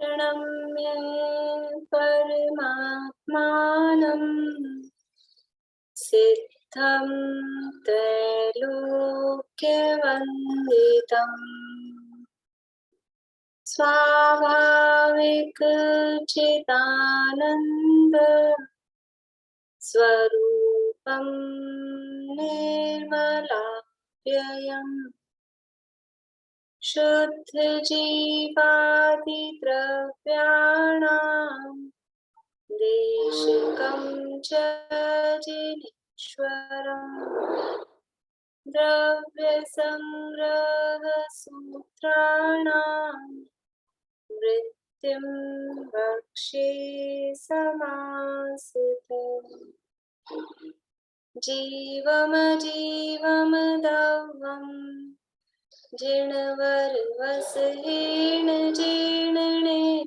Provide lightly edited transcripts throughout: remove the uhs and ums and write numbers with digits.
प्रणम्य परमात्मानं सिद्धं त्रैलोक्यवन्दितम् स्वाभाविक चिदानन्द स्वरूपं निर्मलाप्ययम् शुद्ध जीवादि द्रव्याणां देशिकं च जिनेश्वरम् द्रव्य संग्रह सूत्राणां वृत्तिं वक्ष्ये समासुतम् जीवमजीवमदव्यम् जिणवरवसहेण जीर्णनेत्रम्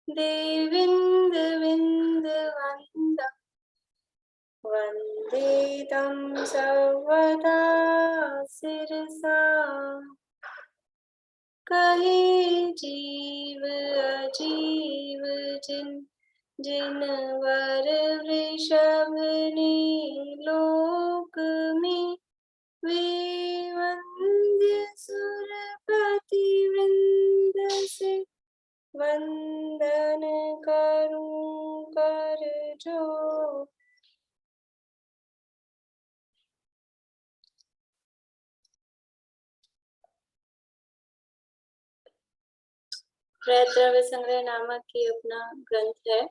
देविन्दविन्दवन्दं वन्दे तं सर्वदा शिरसा कहे जीव अजीव जिनवर वृषभ ने लोक में वे वंद्य सुरपति वृंद से वंदन करूं कर जो। त्रैद्रव्य संग्रह नामक ये अपना ग्रंथ है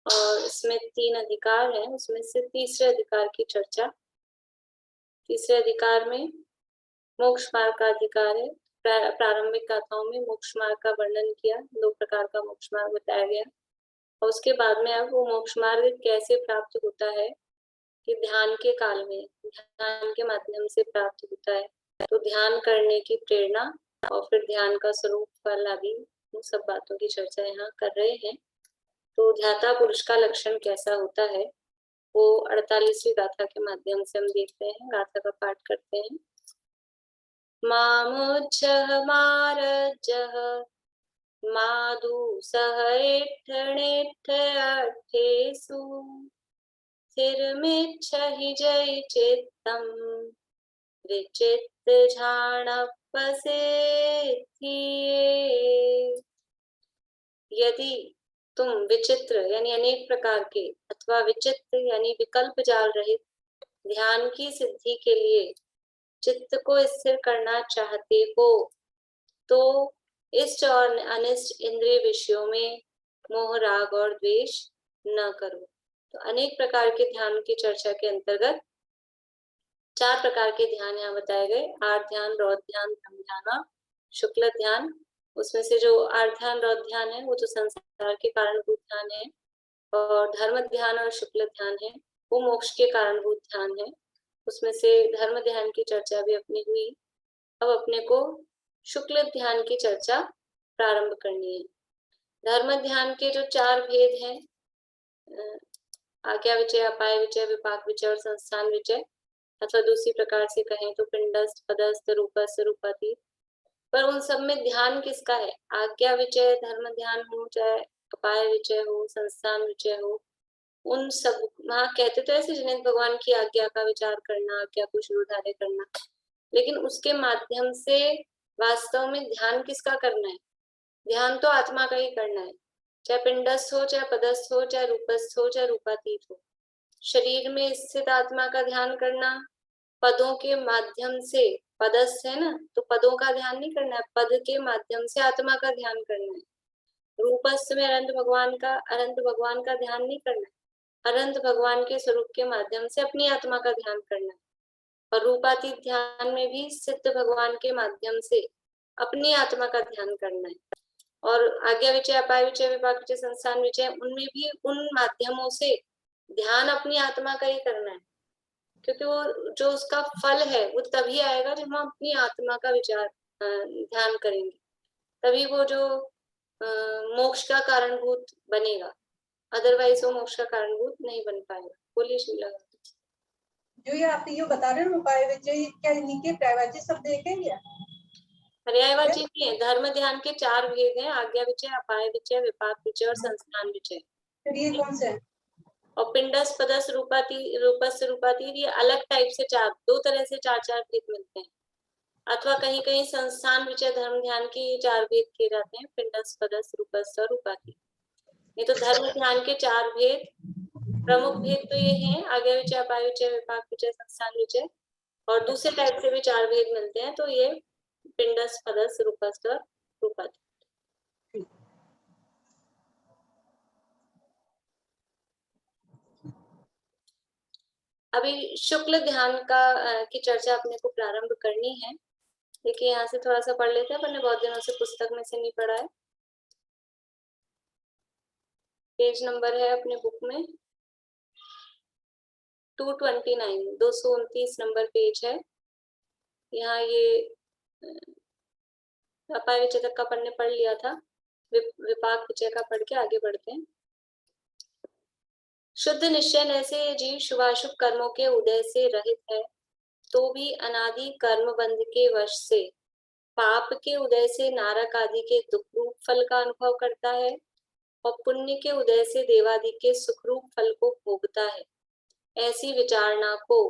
और इसमें 3 अधिकार हैं। उसमें से तीसरे अधिकार की चर्चा। तीसरे अधिकार में मोक्ष मार्ग का अधिकार है। प्रारंभिक गाथाओं में मोक्ष मार्ग का वर्णन किया, 2 प्रकार का मोक्ष मार्ग बताया गया और उसके बाद में अब वो मोक्ष मार्ग कैसे प्राप्त होता है कि ध्यान के काल में ध्यान के माध्यम से प्राप्त होता है। तो ध्यान करने की प्रेरणा और फिर ध्यान का स्वरूप, फल आदि उन सब बातों की चर्चा यहाँ कर रहे हैं। तो ध्याता पुरुष का लक्षण कैसा होता है वो 48वीं गाथा के माध्यम से हम देखते हैं। गाथा का पाठ करते हैं। मामुज्जः मारज्जः मादु सहैठणेठ्ठेषु स्थिरमिच्छहि जय चित्तं विचित्त झाणपसेथिये। यदि तुम विचित्र यानी अनेक प्रकार के अथवा विचित्र यानी विकल्प जाल रहित ध्यान की सिद्धि के लिए चित्त को स्थिर करना चाहते हो तो इष्ट और अनिष्ट इंद्रिय विषयों में मोह, राग और द्वेष न करो। तो अनेक प्रकार के ध्यान की चर्चा के अंतर्गत 4 प्रकार के ध्यान यहाँ बताए गए। आर्त ध्यान, रौद्र ध्यान, ब्रह्म ध्यान, शुक्ल ध्यान। उसमें से जो आर्त ध्यान, रौद्र ध्यान है वो तो संसार के कारणभूत ध्यान है और धर्म ध्यान और शुक्ल ध्यान है वो मोक्ष के कारणभूत ध्यान है। उसमें से धर्म ध्यान की चर्चा भी अपनी हुई। अब अपने को शुक्ल ध्यान की चर्चा प्रारंभ करनी है। धर्म ध्यान के जो 4 भेद हैं, आज्ञा विचय, अपाय विचय, विपाक विचय और संस्थान विचय, अथवा दूसरी प्रकार से कहें तो पिंडस्थ, पदस्थ, रूपस्थ, रूपातीत। पर उन सब में ध्यान किसका है? आज्ञा विचय धर्म ध्यान हो, चाहे अपाय विचय हो, संस्थान विचय हो, उन सब वहां कहते तो ऐसे जिनेन्द्र भगवान की आज्ञा का विचार करना, आज्ञा को शिरोधार्य करना, लेकिन उसके माध्यम से वास्तव में ध्यान किसका करना है? ध्यान तो आत्मा का ही करना है, चाहे पिंडस्थ हो, चाहे पदस्थ हो, चाहे रूपस्थ हो, चाहे रूपातीत हो। शरीर में स्थित आत्मा का ध्यान करना, पदों के माध्यम से, पदस्थ है ना तो पदों का ध्यान नहीं करना है, पद के माध्यम से आत्मा का ध्यान करना है। रूपस्थ में अनंत भगवान का ध्यान नहीं करना है, अनंत भगवान के स्वरूप के माध्यम से अपनी आत्मा का ध्यान करना है। और रूपातीत ध्यान में भी सिद्ध भगवान के माध्यम से अपनी आत्मा का ध्यान करना है। और आज्ञा विचय, अपाय विचय, विपाक विचय, संस्थान विचय, उनमें भी उन माध्यमों से ध्यान अपनी आत्मा का ही करना है, क्योंकि वो जो उसका फल है वो तभी आएगा जब हम अपनी आत्मा का विचार ध्यान करेंगे, तभी वो जो मोक्ष का कारणभूत बनेगा, अदरवाइज वो मोक्ष का कारणभूत नहीं बन पाएगा। बोलिए शीला। जो ये आप ये बता रहे हो उपाय विचय, क्या इनके प्रायवाची शब्द एक है क्या? पर्यायवाची नहीं है। धर्म ध्यान के 4 भेद हैं, आज्ञा विचय, अपाय विचय, विपाक विचय और संस्थान विचय। फिर ये कौन सा है? और पिंडस पदस रूपस रूपातीत, ये अलग टाइप से 2 तरह से 4 भेद मिलते हैं। अथवा कहीं कहीं संस्थान विचय धर्म ध्यान के 4 भेद किए जाते हैं, पिंडस पदस रूपस और रूपातीत। ये तो धर्म ध्यान के 4 भेद, प्रमुख भेद तो ये हैं, आज्ञा विचय, अपाय विचय, विपाक विचय, संस्थान विचय। और दूसरे टाइप से भी 4 भेद मिलते हैं, तो ये पिंडस पदस रूपस और रूपातीत। अभी शुक्ल ध्यान की चर्चा अपने को प्रारंभ करनी है। देखिए यहाँ से थोड़ा सा पढ़ लेते हैं, मैंने बहुत दिनों से पुस्तक में से नहीं पढ़ा है। पेज नंबर है अपने बुक में 229, 229 नंबर पेज है। यहाँ ये अपाय विचय तक का पढ़ लिया था, विपाक विचय का पढ़ के आगे बढ़ते हैं। शुद्ध निश्चय से ये जीव शुभाशुभ कर्मों के उदय से रहित है, तो भी अनादि कर्म बंध के वश से पाप के उदय से नारक आदि के दुख रूप फल का अनुभव करता है और पुण्य के उदय से देवादि के सुख रूप फल को भोगता है। ऐसी विचारणा को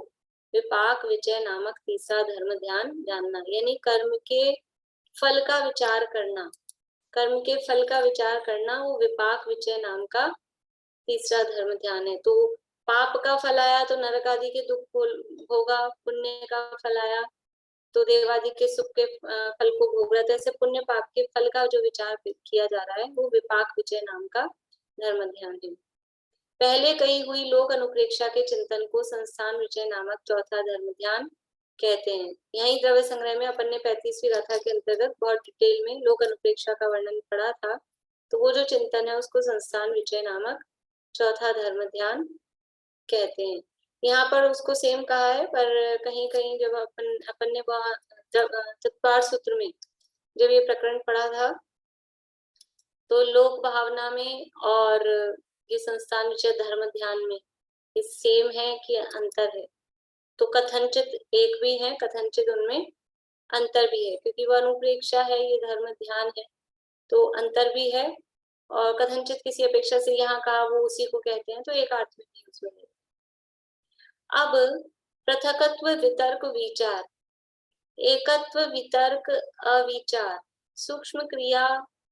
विपाक विचय नामक तीसरा धर्म ध्यान जानना, यानी कर्म के फल का विचार करना, कर्म के फल का विचार करना, वो विपाक विचय नाम का तीसरा धर्म ध्यान है। तो पाप का फल आया तो नरक आदि के दुख भोगा, पुण्य का फल आया तो देवादि के सुख के फल को भोग रहा था। ऐसे पुण्य पाप के फल का जो विचार किया जा रहा है वो विपाक विचय नाम का धर्म ध्यान है। पहले कही हुई लोक अनुप्रेक्षा के चिंतन को संस्थान विचय नामक चौथा धर्म ध्यान कहते हैं। यही द्रव्य संग्रह में अपन ने 35वीं गाथा के अंतर्गत बहुत डिटेल में लोक अनुप्रेक्षा का वर्णन पढ़ा था, तो वो जो चिंतन है उसको संस्थान विचय नामक चौथा धर्म ध्यान कहते हैं। यहाँ पर उसको सेम कहा है, पर कहीं कहीं जब अपन ने चतुर्थ सूत्र में जब ये प्रकरण पढ़ा था तो लोक भावना में और ये संस्थान विचय धर्म ध्यान में ये सेम है कि अंतर है? तो कथनचित एक भी है, कथनचित उनमें अंतर भी है, क्योंकि वो अनुप्रेक्षा है, ये धर्म ध्यान है, तो अंतर भी है। और कथनचित किसी अपेक्षा से यहाँ कहा वो उसी को कहते हैं, तो एक अर्थ में भी उसमें है। अब पृथकत्व वितर्क विचार, एकत्व वितर्क अविचार, सूक्ष्म क्रिया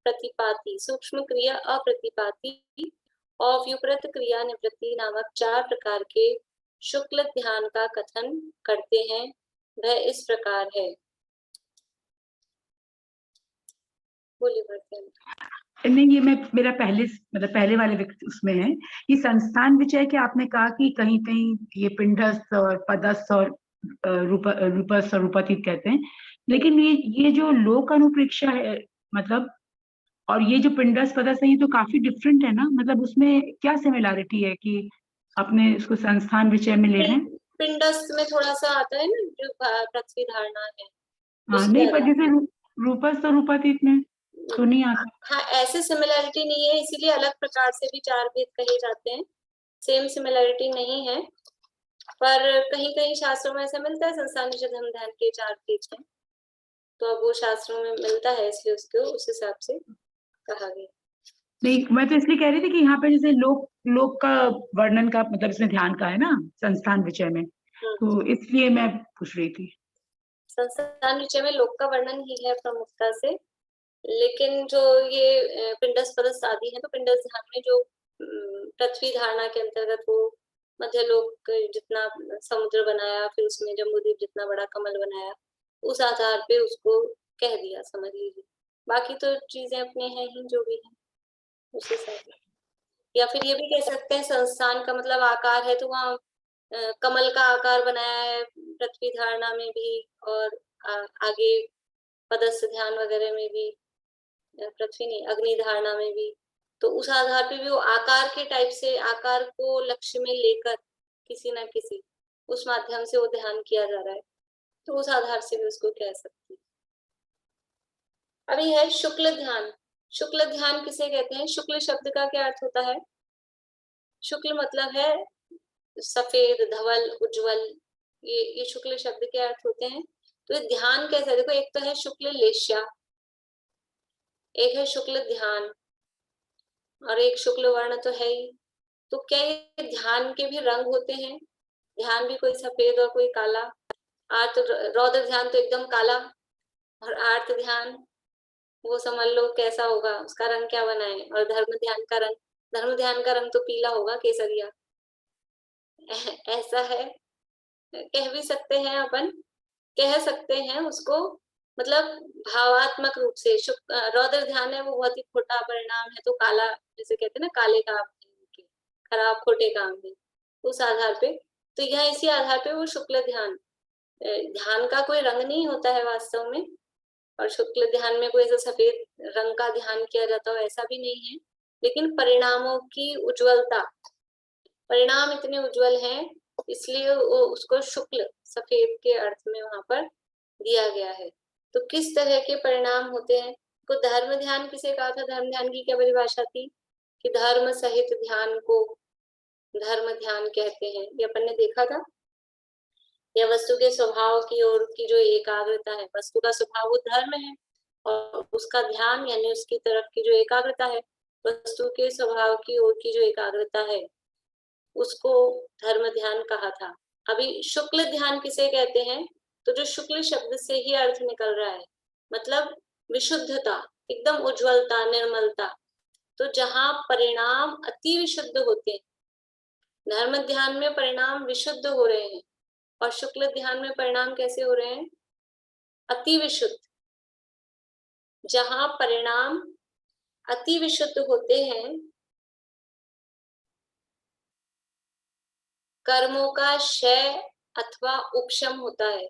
प्रतिपाती, सूक्ष्म क्रिया अप्रतिपाती और व्युपृत क्रिया निवृत्ति नामक 4 प्रकार के शुक्ल ध्यान का कथन करते हैं। वह इस प्रकार है। बोलिए बढ़ते हैं। नहीं, ये मैं मेरा पहले वाले उसमें है, ये संस्थान विचय के आपने कहा कि कहीं कहीं ये पिंडस्थ और पदस्थ और रूपस्थ और रूपातीत कहते हैं, लेकिन ये जो लोक अनुप्रेक्षा है मतलब, और ये जो पिंडस्थ पदस्थ है, ये तो काफी डिफरेंट है ना, मतलब उसमें क्या सिमिलैरिटी है कि अपने इसको संस्थान विचय में ले रहे हैं? पिंडस्थ में थोड़ा सा आता है ना जो पृथ्वी धारणा है। हाँ, नहीं, पर जैसे रूपस्थ और रूपातीत में तो नहीं आता। हाँ, ऐसे सिमिलैरिटी नहीं है, इसीलिए अलग प्रकार से भी 4 भेद कहे जाते हैं। सेम सिमिलैरिटी नहीं है, पर कहीं कहीं शास्त्रों में ऐसा मिलता है संस्थान विचय धर्म ध्यान के 4 भेद हैं, तो अब वो शास्त्रों में मिलता है, इसलिए उसको उस हिसाब से कहा गया। नहीं, मैं तो इसलिए कह रही थी कि यहाँ पे जैसे लोक का वर्णन का मतलब इसमें ध्यान का है ना संस्थान विचय में, तो इसलिए मैं पूछ रही थी। संस्थान विचय में लोक का वर्णन ही है प्रमुखता से, लेकिन जो ये पिंडस्थ पदस्थ आदि है, तो पिंडस्थ ध्यान में जो पृथ्वी धारणा के अंतर्गत वो मध्य लोक जितना समुद्र बनाया, फिर उसमें जम्बूद्वीप जितना बड़ा कमल बनाया, उस आधार पे उसको कह दिया, समझ लीजिए। बाकी तो चीजें अपने हैं ही जो भी है उस हिसाब से। या फिर ये भी कह सकते हैं संस्थान का मतलब आकार है, तो वहाँ कमल का आकार बनाया है पृथ्वी धारणा में भी, और आगे पदस्थ ध्यान वगैरह में भी, पृथ्वी नहीं अग्नि धारणा में भी, तो उस आधार पे भी वो आकार के टाइप से आकार को लक्ष्य में लेकर किसी ना किसी उस माध्यम से वो ध्यान किया जा रहा है, तो उस आधार से भी उसको कह सकते हैं। अभी है शुक्ल ध्यान। शुक्ल ध्यान किसे कहते हैं? शुक्ल शब्द का क्या अर्थ होता है? शुक्ल मतलब है सफेद, धवल, उज्जवल, ये शुक्ल शब्द के अर्थ होते हैं। तो ये ध्यान कैसे है? देखो, एक तो है शुक्ल लेश्या, एक है शुक्ल ध्यान, और एक शुक्ल वर्ण तो है ही। तो क्या ये ध्यान के भी रंग होते हैं? ध्यान भी कोई सफेद और कोई काला। आर्त रौद्र ध्यान तो एकदम काला, और आर्त ध्यान वो समझ लो कैसा होगा, उसका रंग क्या बनाए। और धर्म ध्यान का रंग, धर्म ध्यान का रंग तो पीला होगा, केसरिया। ऐसा है, कह भी सकते हैं अपन, कह सकते हैं उसको, मतलब भावात्मक रूप से। रौद्र ध्यान है वो बहुत ही खोटा परिणाम है, तो काला, जैसे कहते हैं ना, काले काम है, खराब खोटे काम है, उस आधार पे। तो यह इसी आधार पे वो शुक्ल ध्यान, ध्यान का कोई रंग नहीं होता है वास्तव में, और शुक्ल ध्यान में कोई ऐसा सफेद रंग का ध्यान किया जाता हो ऐसा भी नहीं है। लेकिन परिणामों की उज्ज्वलता, परिणाम इतने उज्जवल हैं, इसलिए उसको शुक्ल, सफेद के अर्थ में वहां पर दिया गया है। तो किस तरह के परिणाम होते हैं? तो धर्म ध्यान किसे कहा था? धर्म ध्यान की क्या परिभाषा थी कि धर्म सहित ध्यान को धर्म ध्यान कहते हैं, ये अपन ने देखा था। या वस्तु के स्वभाव की ओर की जो एकाग्रता है, वस्तु का स्वभाव वो धर्म है, और उसका ध्यान यानी उसकी तरफ की जो एकाग्रता है, वस्तु के स्वभाव की ओर की जो एकाग्रता है, उसको धर्म ध्यान कहा था। अभी शुक्ल ध्यान किसे कहते हैं? तो जो शुक्ल शब्द से ही अर्थ निकल रहा है, मतलब विशुद्धता, एकदम उज्ज्वलता, निर्मलता। तो जहां परिणाम अति विशुद्ध होते हैं, धर्म ध्यान में परिणाम विशुद्ध हो रहे हैं, और शुक्ल ध्यान में परिणाम कैसे हो रहे हैं? अति विशुद्ध। जहां परिणाम अति विशुद्ध होते हैं, कर्मों का क्षय अथवा उपशम होता है,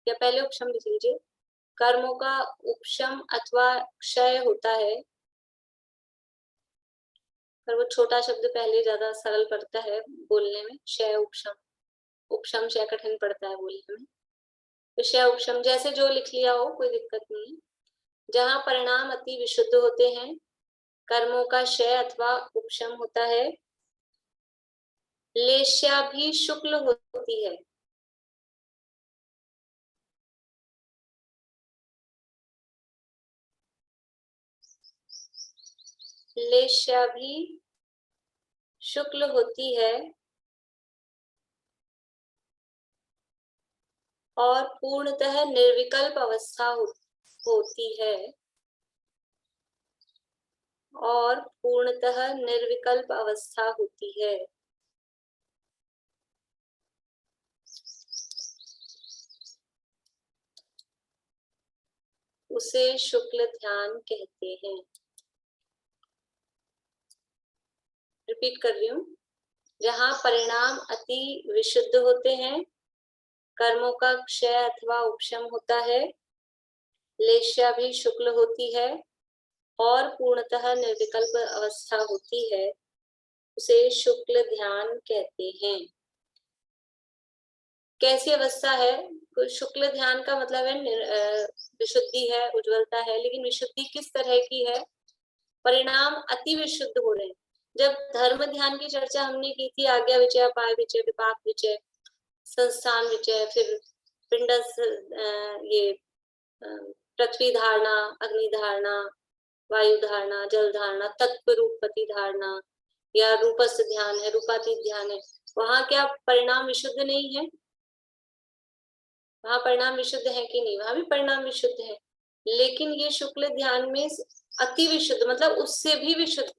या पहले उपशम लिख लीजिए, कर्मों का उपशम अथवा क्षय होता है। पर वो छोटा शब्द पहले ज्यादा सरल पड़ता है बोलने में, क्षय उपशम। उपशम क्षय कठिन पड़ता है बोलने में, तो क्षय उपशम जैसे जो लिख लिया हो, कोई दिक्कत नहीं है। जहां परिणाम अति विशुद्ध होते हैं, कर्मों का क्षय अथवा उपशम होता है, लेश्या भी शुक्ल होती है। लेश्या भी शुक्ल होती है, और पूर्णतः निर्विकल्प अवस्था होती है, और पूर्णतः निर्विकल्प अवस्था होती है। उसे शुक्ल ध्यान कहते हैं। रिपीट कर रही हूँ, जहां परिणाम अति विशुद्ध होते हैं, कर्मों का क्षय अथवा उपशम होता है, लेश्या भी शुक्ल होती है, और पूर्णतः निर्विकल्प अवस्था होती है, उसे शुक्ल ध्यान कहते हैं। कैसी अवस्था है? तो शुक्ल ध्यान का मतलब है विशुद्धि है, उज्ज्वलता है, लेकिन विशुद्धि किस तरह की है? परिणाम अति विशुद्ध हो रहे हैं। जब धर्म ध्यान की चर्चा हमने की थी, आज्ञा विचय, अपाय विचय, विपाक विचय, संस्थान विचय, फिर पिंड, ये पृथ्वी धारणा, अग्नि धारणा, वायु धारणा, जल धारणा, तत्व रूपति धारणा, या रूपस्थ ध्यान है, रूपातीत ध्यान है, वहां क्या परिणाम विशुद्ध नहीं है? वहां परिणाम विशुद्ध है कि नहीं? वहां भी परिणाम विशुद्ध है, लेकिन ये शुक्ल ध्यान में अति विशुद्ध, मतलब उससे भी विशुद्ध,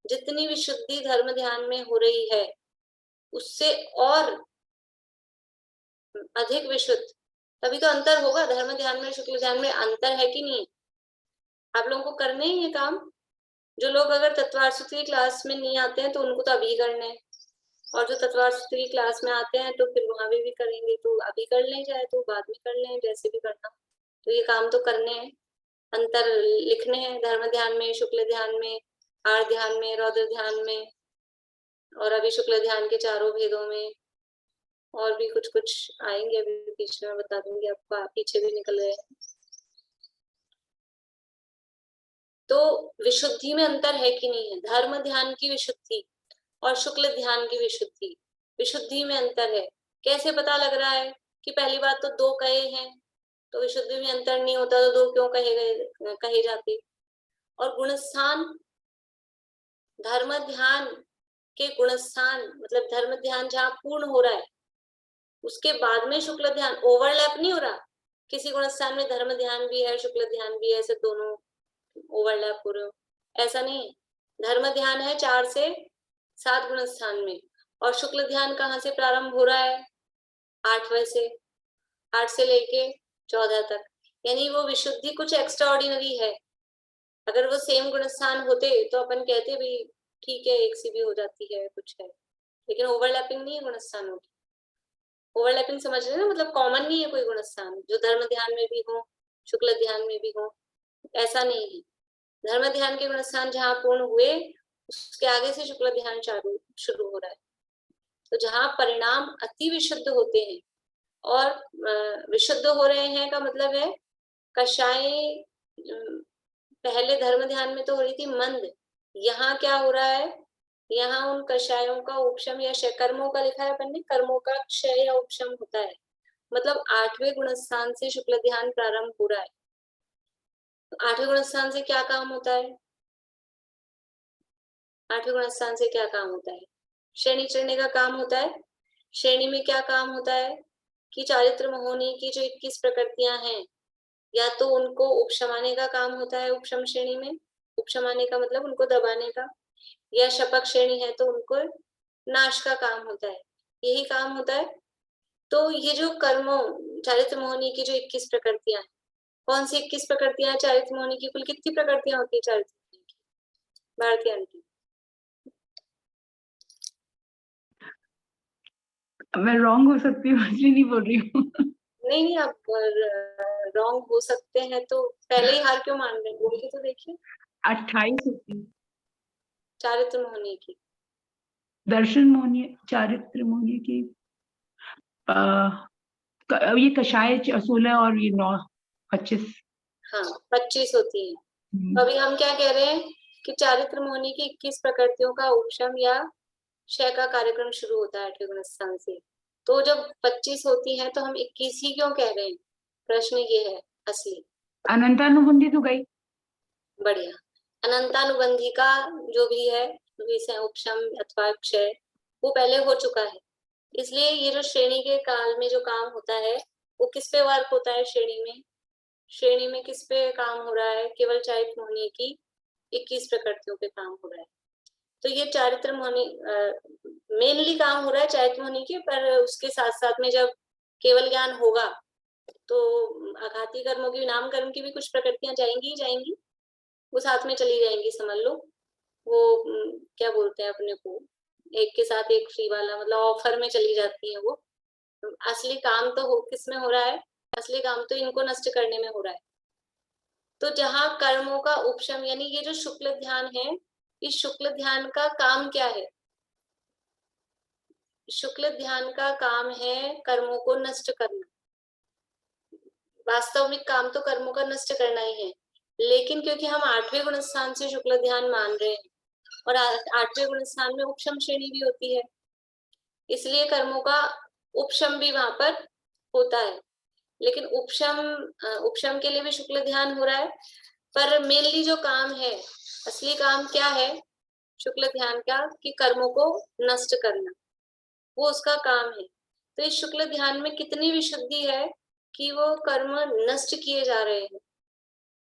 जितनी विशुद्धि धर्म ध्यान में हो रही है उससे और अधिक विशुद्ध। तभी तो अंतर होगा, धर्म ध्यान में शुक्ल ध्यान में अंतर है कि नहीं? आप लोगों को करने ही ये काम। जो लोग अगर तत्वार्थ सूत्र की क्लास में नहीं आते हैं तो उनको तो अभी करने हैं, और जो तत्वार्थ सूत्र की क्लास में आते हैं तो फिर वहां भी करेंगे, तो अभी कर लें चाहे तो बाद में कर लें, जैसे भी करना। तो ये काम तो करने हैं, अंतर लिखने हैं, धर्म ध्यान में, शुक्ल ध्यान में, आर ध्यान में, रौद्र ध्यान में, और अभी शुक्ल ध्यान के चारों भेदों में, और भी कुछ कुछ आएंगे, अभी पीछे में बता दूंगी आपको, आप पीछे भी निकल रहे हैं। तो विशुद्धि में अंतर है कि नहीं है? धर्म ध्यान की विशुद्धि और शुक्ल ध्यान की विशुद्धि, विशुद्धि में अंतर है। कैसे पता लग रहा है? कि पहली बात तो दो कहे हैं, तो विशुद्धि में अंतर नहीं होता तो दो क्यों कहे जाते। और गुणस्थान, धर्म ध्यान के गुणस्थान मतलब धर्म ध्यान जहाँ पूर्ण हो रहा है उसके बाद में शुक्ल ध्यान, ओवरलैप नहीं हो रहा। किसी गुणस्थान में धर्म ध्यान भी है, शुक्ल ध्यान भी है, ऐसे दोनों ओवरलैप हो रहे हो, ऐसा नहीं है। धर्म ध्यान है 4 से 7 गुणस्थान में, और शुक्ल ध्यान कहाँ से प्रारंभ हो रहा है? 8वें से, 8 से लेके 14 तक। यानी वो विशुद्धि कुछ एक्स्ट्रा ऑर्डिनरी है। अगर वो सेम गुणस्थान होते तो अपन कहते भी ठीक है, एक सी भी हो जाती है, कुछ है, लेकिन ओवरलैपिंग नहीं है गुणस्थानों की। ओवरलैपिंग समझ रहे हैं ना, मतलब कॉमन नहीं है कोई गुणस्थान जो धर्म ध्यान में भी हो, शुक्ल ध्यान में भी हो, ऐसा नहीं है। धर्म ध्यान के गुणस्थान जहाँ पूर्ण हुए उसके आगे से शुक्ल ध्यान शुरू हो रहा है। तो जहाँ परिणाम अति विशुद्ध होते हैं और विशुद्ध हो रहे हैं का मतलब है कषाय पहले धर्म ध्यान में तो हो रही थी मंद, यहाँ क्या हो रहा है? यहाँ उन कषायों का उपशम या क्षय, कर्मों का लिखा है अपन ने, कर्मों का क्षय या उपशम होता है। मतलब 8वें गुणस्थान से शुक्ल ध्यान प्रारंभ हो रहा है। तो 8वें गुणस्थान से क्या काम होता है? 8वें गुणस्थान से क्या काम होता है? श्रेणी चढ़ने का काम होता है। श्रेणी में क्या काम होता है कि चारित्र मोहनी की जो 21 प्रकृतियां हैं, या तो उनको उपशमाने का काम होता है उपशम श्रेणी में, उपशमाने का मतलब उनको दबाने का, या शपक श्रेणी है तो उनको नाश का काम होता है, यही काम होता है। तो ये जो कर्मों चारित्र मोहनी की जो 21 प्रकृतियां हैं, कौन सी 21 प्रकृतियां चारित्र मोहनी की? कुल कितनी प्रकृतियां होती है चारित्र मोहनी की? भारतीय आंटी, मैं रॉन्ग हो सकती हूँ इसलिए नहीं बोल रही हूँ। नहीं नहीं, आप रॉन्ग हो सकते हैं तो पहले ही हार क्यों मान रहे हैं? बोल के तो देखिए। 28 होती है। चारित्र मोहनी की, दर्शन मोहनी, चारित्र मोहनी की ये कषाय 16 और ये 9, 25। हाँ 25 होती है। तो अभी हम क्या कह रहे हैं कि चारित्र मोहनी की 21 प्रकृतियों का उपशम या क्षय का कार्यक्रम शुरू होता है 8वें गुणस्थान से। तो जब 25 होती है तो हम 21 ही क्यों कह रहे हैं? प्रश्न ये है असली। अनंतानुबंधी तो गई। बढ़िया। अनंतानुबंधी का जो भी है विषय उपशम अथवा क्षय वो पहले हो चुका है, इसलिए ये जो श्रेणी के काल में जो काम होता है वो किस पे वर्क होता है? श्रेणी में। श्रेणी में किस पे काम हो रहा है? केवल चारित्र मोहनी की 21 प्रकृतियों पे काम हो रहा है। तो ये चारित्र मोहनी मेनली काम हो रहा है चारित्र मोहनी के, पर उसके साथ साथ में जब केवल ज्ञान होगा तो आघाती कर्मों की, नाम कर्म की भी कुछ प्रकृतियां जाएंगी ही जाएंगी, वो साथ में चली जाएंगी, समझ लो। वो क्या बोलते हैं अपने को, एक के साथ एक फ्री वाला, मतलब ऑफर में चली जाती है वो। असली काम तो किस में हो रहा है? असली काम तो इनको नष्ट करने में हो रहा है। तो जहां कर्मों का उपशम, यानी ये जो शुक्ल ध्यान है, इस शुक्ल ध्यान का काम क्या है? शुक्ल ध्यान का काम है कर्मों को नष्ट करना। वास्तविक काम तो कर्मों का नष्ट करना ही है, लेकिन क्योंकि हम 8वें गुणस्थान से शुक्ल ध्यान मान रहे हैं और 8वें गुणस्थान में उपशम श्रेणी भी होती है, इसलिए कर्मों का उपशम भी वहां पर होता है। लेकिन उपशम के लिए भी शुक्ल ध्यान हो रहा है, पर मेनली जो काम है, असली काम क्या है शुक्ल ध्यान का? कि कर्मों को नष्ट करना, वो उसका काम है। तो इस शुक्ल ध्यान में कितनी विशुद्धि है कि वो कर्म नष्ट किए जा रहे हैं,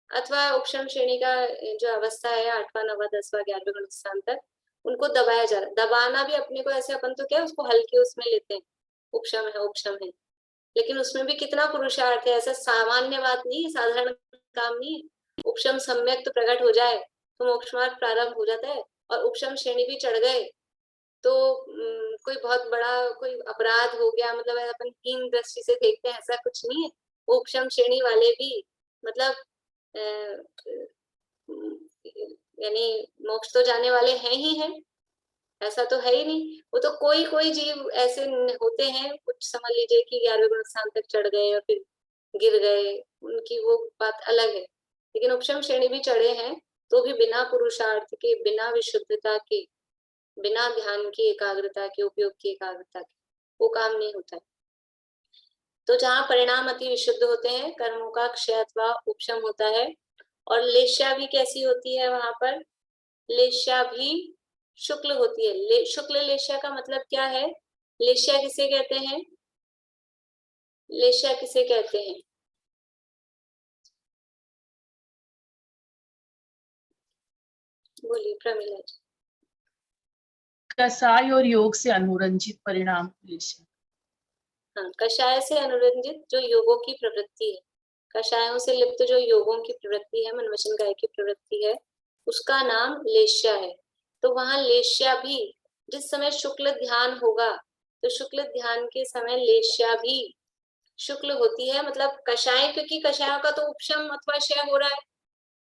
अथवा उपशम श्रेणी का जो अवस्था है 8वां 9वां 10वां 11वें गुणस्थान तक, उनको दबाया जा रहा है। दबाना भी अपने को ऐसे, अपन तो क्या उसको हल्के उसमें लेते हैं, उपशम है उपशम है, लेकिन उसमें भी कितना पुरुषार्थ है। ऐसा सामान्य बात नहीं है, साधारण काम नहीं है। उपशम सम्यक तो प्रकट हो जाए तो मोक्ष मार्ग प्रारंभ हो जाता है, और उपशम श्रेणी भी चढ़ गए तो कोई बहुत बड़ा कोई अपराध हो गया, मतलब अपन हीन दृष्टि से देखते हैं, ऐसा कुछ नहीं है। उपशम श्रेणी वाले भी मतलब यानी मोक्ष तो जाने वाले हैं ही हैं, ऐसा तो है ही नहीं। वो तो कोई कोई जीव ऐसे होते हैं, कुछ समझ लीजिए कि 11वें गुण स्थान तक चढ़ गए और फिर गिर गए, उनकी वो बात अलग है। लेकिन उपशम श्रेणी भी चढ़े हैं तो भी बिना पुरुषार्थ के, बिना विशुद्धता के, बिना ध्यान की एकाग्रता के, उपयोग की एकाग्रता के वो काम नहीं होता है। तो जहाँ परिणाम अति विशुद्ध होते हैं, कर्मों का क्षय अथवा उपशम होता है। और लेश्या भी कैसी होती है वहां पर? लेश्या भी शुक्ल होती है। शुक्ल लेश्या का मतलब क्या है? लेश्या किसे कहते हैं? लेश्या किसे कहते हैं? बोलिए प्रमिला जी। कसाय और योग से अनुरंजित परिणाम लेश्या। हाँ, कषाय से अनुरंजित जो योगों की प्रवृत्ति है, कषायों से लिप्त जो योगों की प्रवृत्ति है, मन वचन काया की प्रवृत्ति है, उसका नाम लेश्या है। तो वहां लेश्या भी, जिस समय शुक्ल ध्यान होगा तो शुक्ल ध्यान के समय लेश्या भी शुक्ल होती है। मतलब कषाय, क्योंकि कषायों का तो उपशम अथवा क्षय हो रहा है,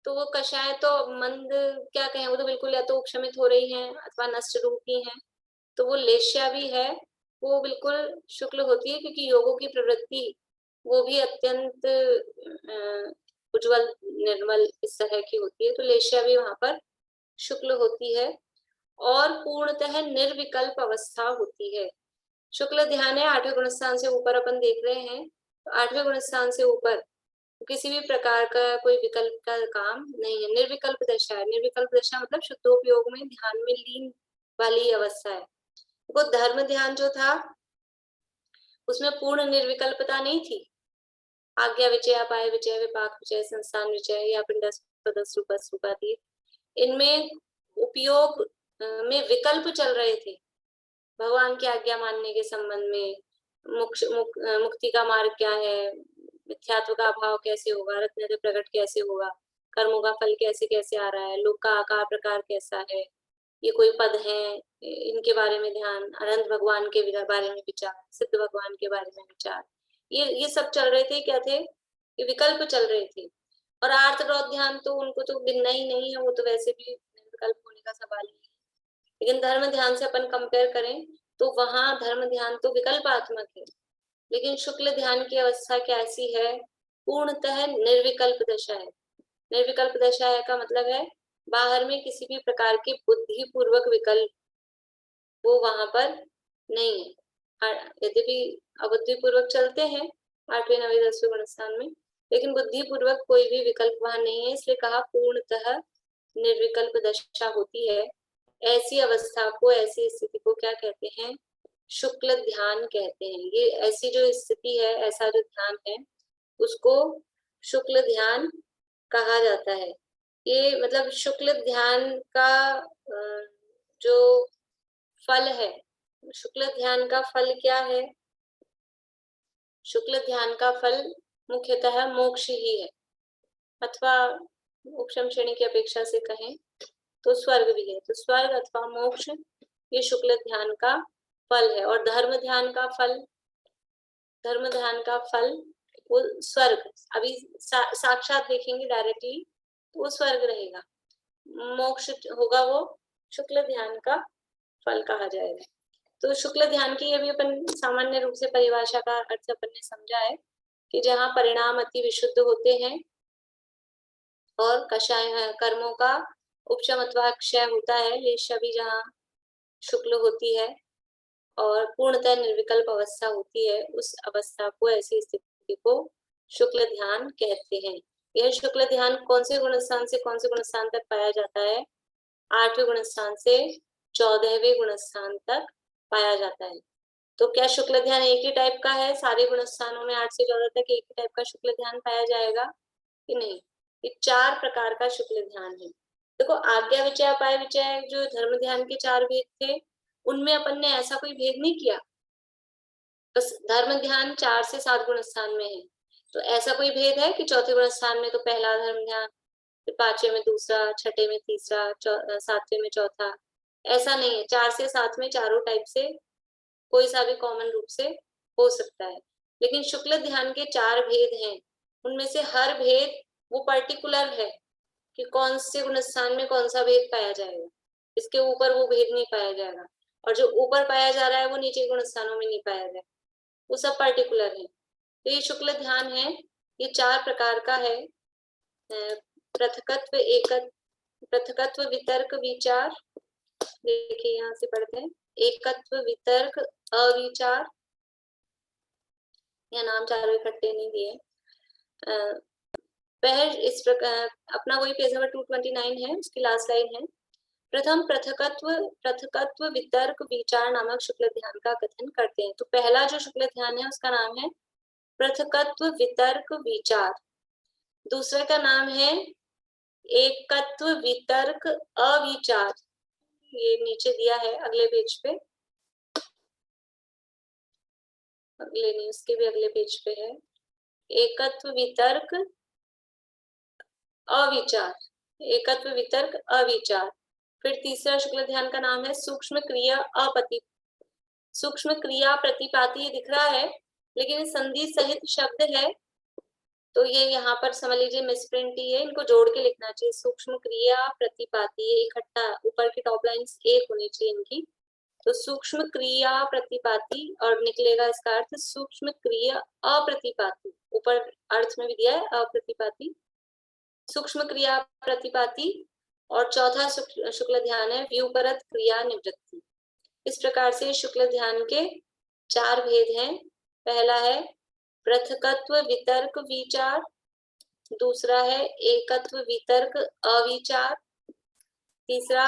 तो वो कषाय तो मंद क्या कहें, वो तो बिल्कुल या तो उपशमित हो रही है अथवा नष्ट रूप ही है। तो वो लेश्या भी है, वो बिल्कुल शुक्ल होती है, क्योंकि योगों की प्रवृत्ति वो भी अत्यंत उज्जवल निर्मल इस तरह की होती है। तो लेश्या भी वहां पर शुक्ल होती है और पूर्णतः निर्विकल्प अवस्था होती है। शुक्ल ध्यान है 8वें गुण स्थान से ऊपर अपन देख रहे हैं, तो 8वें गुण स्थान से ऊपर किसी भी प्रकार का कोई विकल्प का काम नहीं है। निर्विकल्प दशा है। निर्विकल्प दशा मतलब शुद्धोपयोग में ध्यान में लीन वाली अवस्था है। वो धर्म ध्यान जो था उसमें पूर्ण निर्विकल्पता नहीं थी। आज्ञा विचय, अपाय विचय, विपाक विचय, संस्थान विचय या पिंडस्थ पदस्थ रूपस्थ रूपातीत, इनमें उपयोग में विकल्प चल रहे थे। भगवान की आज्ञा मानने के संबंध में, मुक्ति का मार्ग क्या है, मिथ्यात्व का अभाव कैसे होगा, रत्न प्रकट कैसे होगा, कर्मों का फल कैसे कैसे आ रहा है, लोक का आकार प्रकार कैसा है, ये कोई पद हैं, इनके बारे में ध्यान, अनंत भगवान के बारे में विचार, सिद्ध भगवान के बारे में विचार, ये सब चल रहे थे। क्या थे? ये विकल्प चल रहे थे। और आर्त ध्यान तो उनको तो गिनना ही नहीं है, वो तो वैसे भी विकल्प होने का सवाल ही है। लेकिन धर्म ध्यान से अपन कंपेयर करें तो वहां धर्म ध्यान तो विकल्पात्मक है, लेकिन शुक्ल ध्यान की अवस्था कैसी है? पूर्णतः निर्विकल्प दशा है। निर्विकल्प दशा है का मतलब है बाहर में किसी भी प्रकार के बुद्धिपूर्वक विकल्प वो वहां पर नहीं है। यद्यपि अबुद्धिपूर्वक चलते हैं 8वें 9वें 10वें गुण स्थान में, लेकिन बुद्धिपूर्वक कोई भी विकल्प वहां नहीं है, इसलिए कहा पूर्णतः निर्विकल्प दशा होती है। ऐसी अवस्था को, ऐसी स्थिति को क्या कहते हैं? शुक्ल ध्यान कहते हैं। ये ऐसी जो स्थिति है, ऐसा जो ध्यान है, उसको शुक्ल ध्यान कहा जाता है। ये मतलब शुक्ल ध्यान का जो फल है, शुक्ल ध्यान का फल क्या है? शुक्ल ध्यान का फल मुख्यतः मोक्ष ही है, अथवा उपशम श्रेणी की अपेक्षा से कहें तो स्वर्ग भी है। तो स्वर्ग अथवा मोक्ष ये शुक्ल ध्यान का फल है। और धर्म ध्यान का फल, धर्म ध्यान का फल वो स्वर्ग, अभी साक्षात देखेंगे डायरेक्टली तो वो स्वर्ग रहेगा। मोक्ष होगा वो शुक्ल ध्यान का फल कहा जाएगा। तो शुक्ल ध्यान की अभी अपन सामान्य रूप से परिभाषा का अर्थ अपन ने समझा है कि जहाँ परिणाम अति विशुद्ध होते हैं और कषाय कर्मों का उपशम अथवा क्षय होता है, लेश्या भी जहाँ शुक्ल होती है और पूर्णतः निर्विकल्प अवस्था होती है, उस अवस्था को, ऐसी स्थिति को शुक्ल ध्यान कहते हैं। यह शुक्ल ध्यान कौन से गुण स्थान से कौन से गुण स्थान तक पाया जाता है? 8वें गुण स्थान से 14वें गुण स्थान तक पाया जाता है। तो क्या शुक्ल ध्यान एक ही टाइप का है? सारे गुण स्थानों में 8 से 14 तक एक ही टाइप का शुक्ल ध्यान पाया जाएगा कि नहीं? ये 4 प्रकार का शुक्ल ध्यान है। देखो, आज्ञा विचय, अपाय विचय जो धर्म ध्यान के 4 भेद थे, उनमें अपन ने ऐसा कोई भेद नहीं किया। बस धर्म ध्यान 4 से 7 गुण स्थान में है, तो ऐसा कोई भेद है कि चौथे गुण स्थान में तो पहला धर्म ध्यान, फिर 5वें में दूसरा, 6ठे में तीसरा, 7वें में चौथा, ऐसा नहीं है। 4 से 7 में चारों टाइप से कोई सा भी कॉमन रूप से हो सकता है। लेकिन शुक्ल ध्यान के 4 भेद हैं, उनमें से हर भेद वो पर्टिकुलर है कि कौन से गुण स्थान में कौन सा भेद पाया जाएगा, इसके ऊपर वो भेद नहीं पाया जाएगा। और जो ऊपर पाया जा रहा है वो नीचे गुण स्थानों में नहीं पाया जाएगा, वो सब पर्टिकुलर है। तो ये शुक्ल ध्यान है, ये 4 प्रकार का है। पृथकत्व, पृथकत्व, वितर्क, विचार। देखिए यहाँ से पढ़ते हैं, एकत्व, वितर्क, अविचार, या नाम चारों इकट्ठे नहीं दिए। वह इस प्रकार अपना वही पेज नंबर 229 है, उसकी लास्ट लाइन है, प्रथम पृथकत्व वितर्क विचार नामक शुक्ल ध्यान का कथन करते हैं। तो पहला जो शुक्ल ध्यान है उसका नाम है पृथकत्व वितर्क विचार, दूसरे का नाम है एकत्व वितर्क अविचार, ये नीचे दिया है अगले पेज पे, अगले नहीं उसके भी अगले पेज पे है, एकत्व वितर्क अविचार, एकत्व वितर्क अविचार। फिर तीसरा शुक्ल ध्यान का नाम है सूक्ष्म क्रिया प्रतिपाती, दिख रहा है लेकिन संधि सहित शब्द है, तो ये यहाँ पर समझ लीजिए मिसप्रिंट ही है, इनको जोड़ के लिखना चाहिए, सूक्ष्म क्रिया प्रतिपाती, इकट्ठा ऊपर की टॉप लाइंस एक होनी चाहिए इनकी, तो सूक्ष्म क्रिया प्रतिपाती और निकलेगा इसका अर्थ सूक्ष्म क्रिया अप्रतिपाती, ऊपर अर्थ में भी दिया है अप्रतिपाती, सूक्ष्म क्रिया प्रतिपाती। और चौथा शुक्ल ध्यान है व्यूपरत क्रिया निवृत्ति। इस प्रकार से शुक्ल ध्यान के 4 भेद हैं। पहला है पृथकत्व वितर्क विचार, दूसरा है एकत्व वितर्क अविचार, तीसरा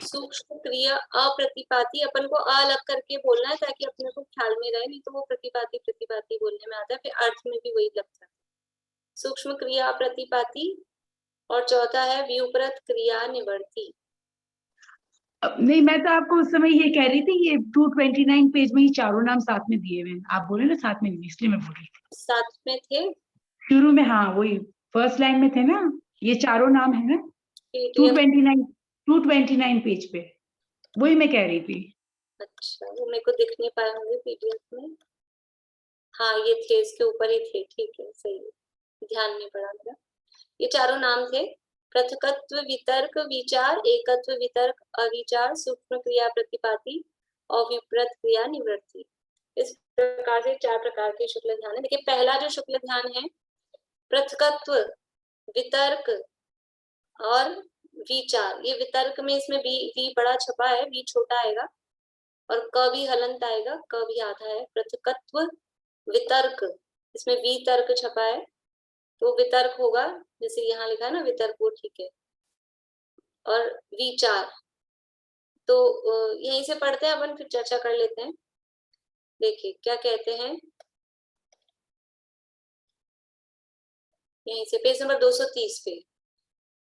सूक्ष्म क्रिया अप्रतिपाती, अपन को अलग करके बोलना है ताकि अपने को ख्याल में रहे, नहीं तो वो प्रतिपाती बोलने में आता है, फिर अर्थ में भी वही लगता है, सूक्ष्म क्रिया प्रतिपाती। और चौथा है व्युपरत क्रिया निवृत्ति। नहीं, मैं तो आपको उस समय ये कह रही थी, ये 229 पेज में ये चारों नाम साथ में दिए हुए हैं, आप बोले ना साथ में, इसलिए मैं बोल रही थी। साथ में थे शुरू में, हाँ वही फर्स्ट लाइन में थे ना, ये चारों नाम है ना, PDF। 229 पेज पे, वही मैं कह रही थी। अच्छा, वो मेरे को दिख नहीं पाए होंगे PDF में, हाँ ये थे, इसके ऊपर ही थे, ठीक है सही है, ध्यान नहीं पड़ा मेरा। ये चारों नाम थे पृथकत्व वितर्क विचार, एकत्व वितर्क अविचार, सूक्ष्म क्रिया प्रतिपाती और विपरीत क्रिया निवृत्ति। इस प्रकार से 4 प्रकार के शुक्ल ध्यान है। देखिए पहला जो शुक्ल ध्यान है पृथकत्व वितर्क और विचार, ये वितर्क में इसमें वी बड़ा छपा है, वी छोटा आएगा और क भी हलंत आएगा, क भी आधा है। पृथकत्व वितर्क, इसमें वितर्क छपा है तो वितर्क होगा, जैसे यहाँ लिखा है ना वितर्क, वो ठीक है। और विचार तो यहीं से पढ़ते हैं अपन, फिर चर्चा कर लेते हैं। देखिए क्या कहते हैं, यहीं से पेज नंबर 230 पे,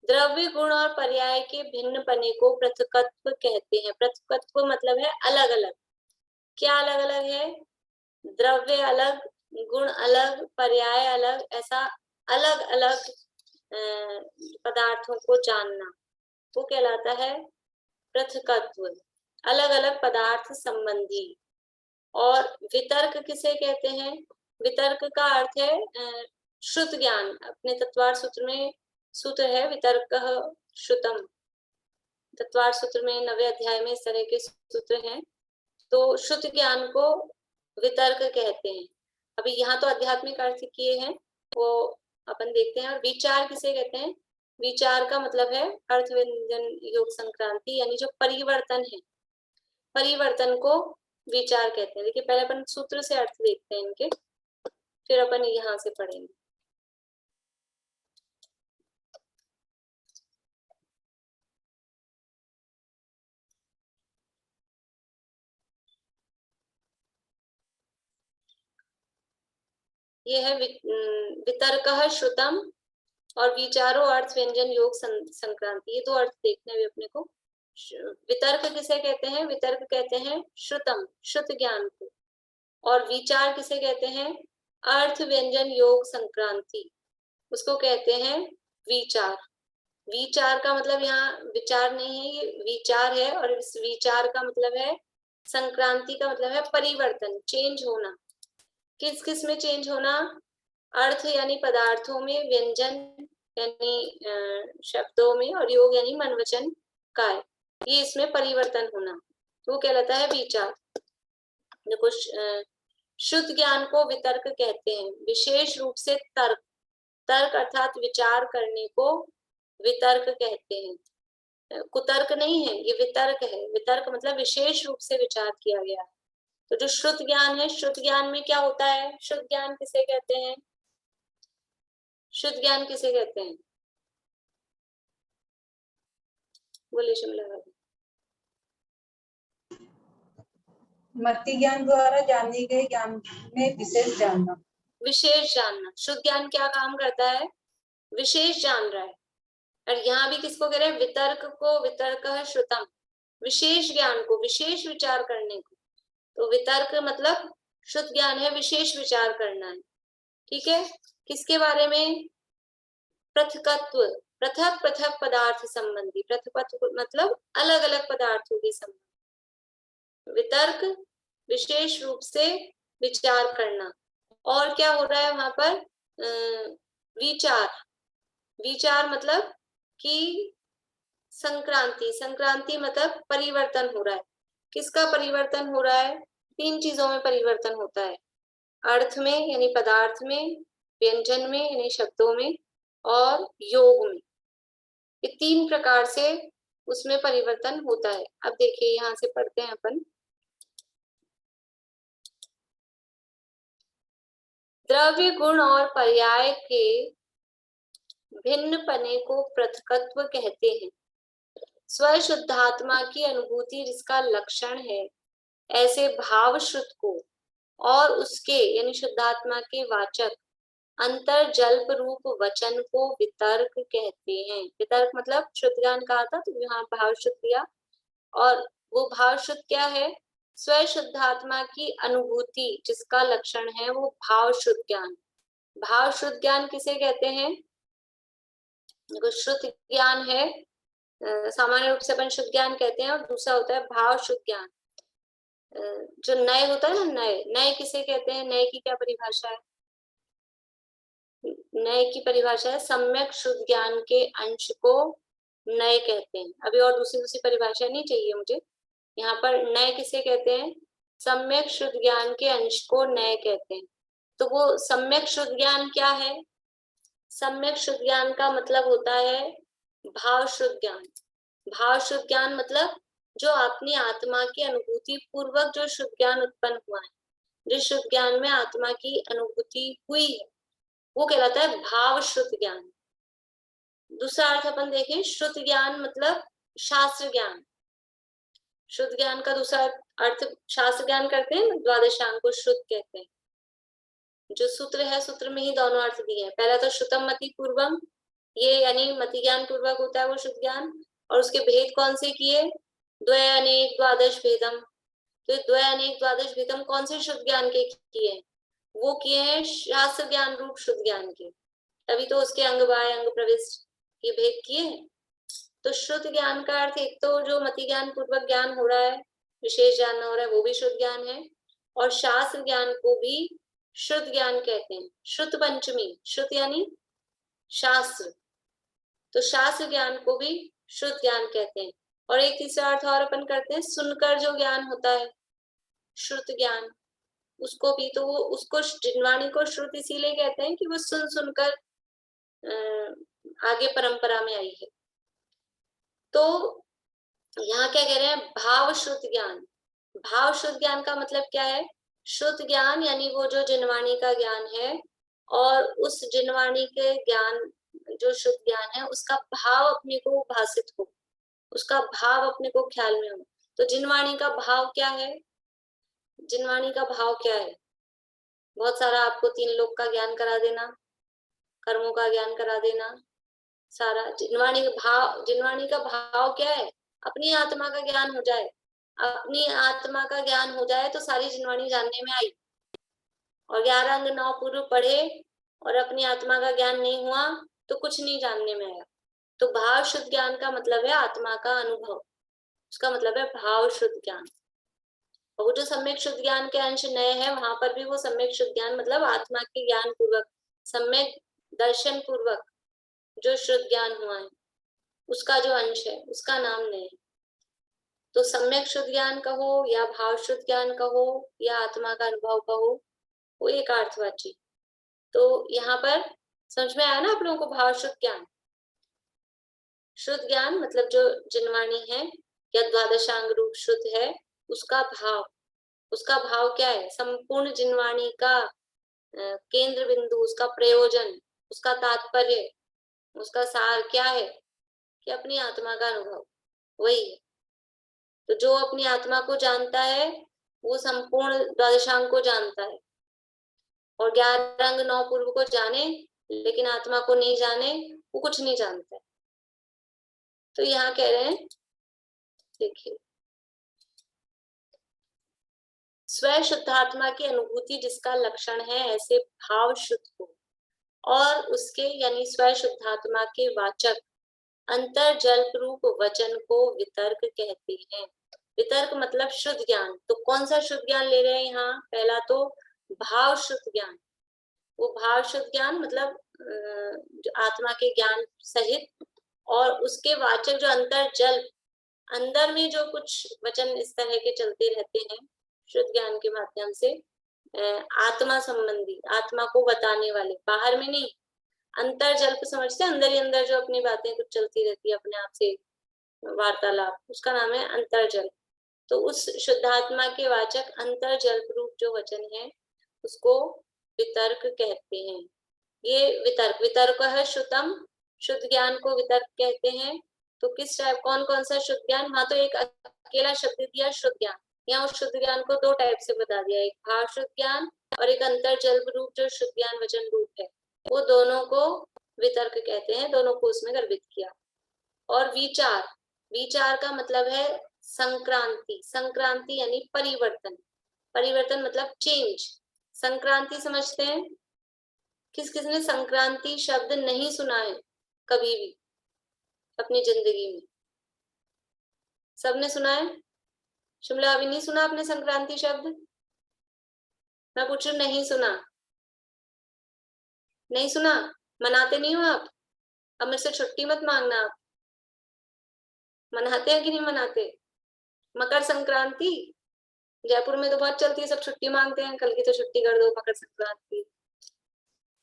द्रव्य गुण और पर्याय के भिन्न पने को पृथकत्व कहते हैं। पृथकत्व मतलब है अलग अलग, क्या अलग अलग है, द्रव्य अलग, गुण अलग, पर्याय अलग, ऐसा अलग अलग पदार्थों को जानना, वो कहलाता है पृथकत्व, अलग अलग पदार्थ संबंधी। और वितर्क किसे कहते हैं, वितर्क का अर्थ है श्रुत ज्ञान, अपने तत्वार सूत्र में सूत्र है वितर्क श्रुतम, तत्वार सूत्र में 9वें अध्याय में इस तरह के सूत्र हैं, तो श्रुत ज्ञान को वितर्क कहते हैं। अभी यहाँ तो आध्यात्मिक अर्थ किए हैं, वो अपन देखते हैं। और विचार किसे कहते हैं, विचार का मतलब है अर्थ व्यंजन योग संक्रांति, यानी जो परिवर्तन है, परिवर्तन को विचार कहते हैं। देखिए पहले अपन सूत्र से अर्थ देखते हैं इनके, फिर अपन यहाँ से पढ़ेंगे। ये है वितर्क श्रुतम और विचारो अर्थ व्यंजन योग संक्रांति, ये 2 अर्थ देखने हैं अपने को। वितर्क किसे कहते हैं, वितर्क कहते हैं श्रुतम, श्रुत ज्ञान को, और विचार किसे कहते हैं, अर्थ व्यंजन योग संक्रांति, उसको कहते हैं विचार। विचार का मतलब यहाँ विचार नहीं है, ये विचार है, और इस विचार का मतलब है संक्रांति का मतलब है परिवर्तन, चेंज होना। किस किस में चेंज होना, अर्थ यानी पदार्थों में, व्यंजन यानी शब्दों में, और योग यानी मन वचन काय, ये इसमें परिवर्तन होना, तो वो कहलाता है विचार। देखो शुद्ध ज्ञान को वितर्क कहते हैं, विशेष रूप से तर्क, तर्क अर्थात विचार करने को वितर्क कहते हैं। कुतर्क नहीं है, ये वितर्क है, वितर्क मतलब विशेष रूप से विचार किया गया। तो जो श्रुत ज्ञान है, श्रुत ज्ञान में क्या होता है? शुद्ध ज्ञान किसे कहते हैं? शुद्ध ज्ञान किसे कहते हैं? बोलिए शिमला भाभी। मति ज्ञान द्वारा जाने गए ज्ञान में विशेष जानना। विशेष जानना। शुद्ध ज्ञान क्या काम करता है? विशेष जान रहा है। और यहाँ भी किसको कह रहे हैं? वितर्क को। वितर्क है श्रुतम, विशेष ज्ञान को, विशेष विचार करने को। तो वितर्क मतलब शुद्ध ज्ञान है, विशेष विचार करना है। ठीक है, किसके बारे में? पृथकत्व, पृथक पृथक पदार्थ संबंधी। पृथक मतलब अलग अलग पदार्थों के संबंध। वितर्क विशेष रूप से विचार करना। और क्या हो रहा है वहां पर? विचार। विचार मतलब कि संक्रांति। संक्रांति मतलब परिवर्तन हो रहा है। किसका परिवर्तन हो रहा है? 3 चीजों में परिवर्तन होता है, अर्थ में यानी पदार्थ में, व्यंजन में यानी शब्दों में, और योग में। ये 3 प्रकार से उसमें परिवर्तन होता है। अब देखिए यहाँ से पढ़ते हैं अपन। द्रव्य, गुण और पर्याय के भिन्न पने को पृथकत्व कहते हैं। स्वशुद्धात्मा की अनुभूति जिसका लक्षण है, ऐसे भाव श्रुत को और उसके यानी शुद्धात्मा के वाचक अंतर जल्प रूप वचन को वितर्क कहते हैं। वितर्क मतलब शुद्ध ज्ञान कहा था, तो यहाँ भाव शुद्ध दिया। और वो भाव शुद्ध क्या है? स्वशुद्धात्मा की अनुभूति जिसका लक्षण है, वो भाव शुद्ध ज्ञान। भाव शुद्ध ज्ञान किसे कहते हैं? शुद्ध ज्ञान है, सामान्य रूप से अपन शुद्ध ज्ञान कहते हैं, और दूसरा होता है भाव शुद्ध ज्ञान। जो नए होता है ना, नए नए किसे कहते हैं? नए की क्या परिभाषा है? नए की परिभाषा है सम्यक शुद्ध ज्ञान के अंश को नए कहते हैं। अभी और दूसरी परिभाषा नहीं चाहिए मुझे। यहाँ पर नए किसे कहते हैं? सम्यक शुद्ध ज्ञान के अंश को नए कहते हैं। तो वो सम्यक शुद्ध ज्ञान क्या है? सम्यक शुद्ध ज्ञान का मतलब होता है भाव शुद्ध ज्ञान। भाव शुद्ध ज्ञान मतलब जो अपनी आत्मा की अनुभूति पूर्वक जो शुद्ध ज्ञान उत्पन्न हुआ है, जिस शुद्ध ज्ञान में आत्मा की अनुभूति हुई है, वो कहलाता है भाव शुद्ध ज्ञान। दूसरा अर्थ अपन देखें, शुद्ध ज्ञान मतलब शास्त्र ज्ञान। शुद्ध ज्ञान का दूसरा अर्थ शास्त्र ज्ञान करते हैं, द्वादशांग को शुद्ध कहते हैं। जो सूत्र है, सूत्र में ही दोनों अर्थ दिए हैं। पहला तो श्रुतम मति पूर्वम, ये यानी मति ज्ञान पूर्वक होता है वो शुद्ध ज्ञान। और उसके भेद कौन से किए? द्वय अनेक द्वादश भेदम। तो द्वय अनेक द्वादश भेदम कौन से शुद्ध ज्ञान के किए हैं? वो किए हैं शास्त्र ज्ञान रूप शुद्ध ज्ञान के। तभी तो उसके अंग बाह्य अंग प्रविष्ट ये भेद किए हैं। तो शुद्ध ज्ञान का अर्थ एक तो जो मति ज्ञान पूर्वक ज्ञान हो रहा है, विशेष ज्ञान हो रहा है, वो भी शुद्ध ज्ञान है। और शास्त्र ज्ञान को भी शुद्ध ज्ञान कहते हैं। शुद्ध पंचमी, शुद्ध यानी शास्त्र, तो शास्त्र ज्ञान को भी शुद्ध ज्ञान कहते हैं। और एक तीसरा अर्थ और अपन करते हैं, सुनकर जो ज्ञान होता है श्रुत ज्ञान, उसको भी, तो वो उसको जिनवाणी को श्रुत इसीलिए कहते हैं कि वो सुन सुनकर आगे परंपरा में आई है। तो यहाँ क्या कह रहे हैं? भाव शुद्ध ज्ञान। भाव शुद्ध ज्ञान का मतलब क्या है? शुद्ध ज्ञान यानी वो जो जिनवाणी का ज्ञान है, और उस जिनवाणी के ज्ञान, जो शुद्ध ज्ञान है, उसका भाव अपने को भाषित हो, उसका भाव अपने को ख्याल में हो। तो जिनवाणी का भाव क्या है? जिनवाणी का भाव क्या है? बहुत सारा आपको 3 लोक का ज्ञान करा देना, कर्मों का ज्ञान करा देना, सारा जिनवाणी का भाव। जिनवाणी का भाव क्या है? अपनी आत्मा का ज्ञान हो जाए। अपनी आत्मा का ज्ञान हो जाए तो सारी जिनवाणी जानने में आई। और 11 अंग 9 पूर्व पढ़े और अपनी आत्मा का ज्ञान नहीं हुआ तो कुछ नहीं जानने में आया। तो भाव शुद्ध ज्ञान का मतलब है आत्मा का अनुभव, उसका मतलब है भाव शुद्ध ज्ञान। और वो जो सम्यक शुद्ध ज्ञान के अंश नए हैं, वहां पर भी वो सम्यक शुद्ध ज्ञान मतलब आत्मा के ज्ञान पूर्वक, सम्यक दर्शन पूर्वक जो शुद्ध ज्ञान हुआ है, उसका जो अंश है, उसका नाम नए है। तो सम्यक शुद्ध ज्ञान कहो या भाव शुद्ध ज्ञान कहो या आत्मा का अनुभव कहो, वो एक अर्थवाची। तो यहाँ पर समझ में आया ना आप लोगों को? भाव शुद्ध ज्ञान, शुद्ध ज्ञान मतलब जो जिनवाणी है या द्वादशांग रूप शुद्ध है, उसका भाव, उसका भाव क्या है? संपूर्ण जिनवाणी का केंद्र बिंदु, उसका प्रयोजन, उसका तात्पर्य, उसका सार क्या है? कि अपनी आत्मा का अनुभव, वही है। तो जो अपनी आत्मा को जानता है वो संपूर्ण द्वादशांग को जानता है, और 11 अंग 9 पूर्व को जाने लेकिन आत्मा को नहीं जाने, वो कुछ नहीं जानता है। तो यहाँ कह रहे हैं, देखिए, स्व शुद्धात्मा की अनुभूति जिसका लक्षण है ऐसे भाव शुद्ध को, और उसके यानी स्व शुद्धात्मा के वाचक अंतर जल्प रूप वचन को वितर्क कहते हैं। वितर्क मतलब शुद्ध ज्ञान। तो कौन सा शुद्ध ज्ञान ले रहे हैं यहाँ? पहला तो भाव शुद्ध ज्ञान। वो भाव शुद्ध ज्ञान मतलब जो आत्मा के ज्ञान सहित, और उसके वाचक जो अंतर जल्प, अंदर में जो कुछ वचन इस तरह के चलते रहते हैं शुद्ध ज्ञान के माध्यम से, आत्मा संबंधी, आत्मा को बताने वाले, बाहर में नहीं। अंतर जल्प समझते, अंदर ही अंदर जो अपनी बातें कुछ चलती रहती है अपने आप से, वार्तालाप, उसका नाम है अंतर जल्प। तो उस शुद्धात्मा के वाचक अंतर जल्प रूप जो वचन है उसको वितर्क कहते हैं। ये वितर्क, वितर्क है श्रुतम, शुद्ध ज्ञान को वितर्क कहते हैं। तो किस टाइप, कौन कौन सा शुद्ध ज्ञान? वहां तो एक अकेला शब्द दिया शुद्ध ज्ञान, यहाँ उस शुद्ध ज्ञान को दो टाइप से बता दिया, एक भाव शुद्ध ज्ञान और एक अंतर जल्प रूप जो शुद्ध ज्ञान वचन रूप है, वो दोनों को वितर्क कहते हैं, दोनों को उसमें गर्भित किया। और विचार, विचार का मतलब है संक्रांति, संक्रांति यानी परिवर्तन, परिवर्तन मतलब चेंज। संक्रांति समझते हैं? किस किसने संक्रांति शब्द नहीं सुना है कभी भी अपनी जिंदगी में? सबने सुना है? शिमला, अभी नहीं सुना आपने संक्रांति शब्द? मैं पूछू, नहीं सुना? नहीं सुना? मनाते नहीं हो आप? अब मेरे से छुट्टी मत मांगना। आप मनाते हैं कि नहीं मनाते? मकर संक्रांति जयपुर में तो बहुत चलती है, सब छुट्टी मांगते हैं, कल की तो छुट्टी कर दो, मकर संक्रांति।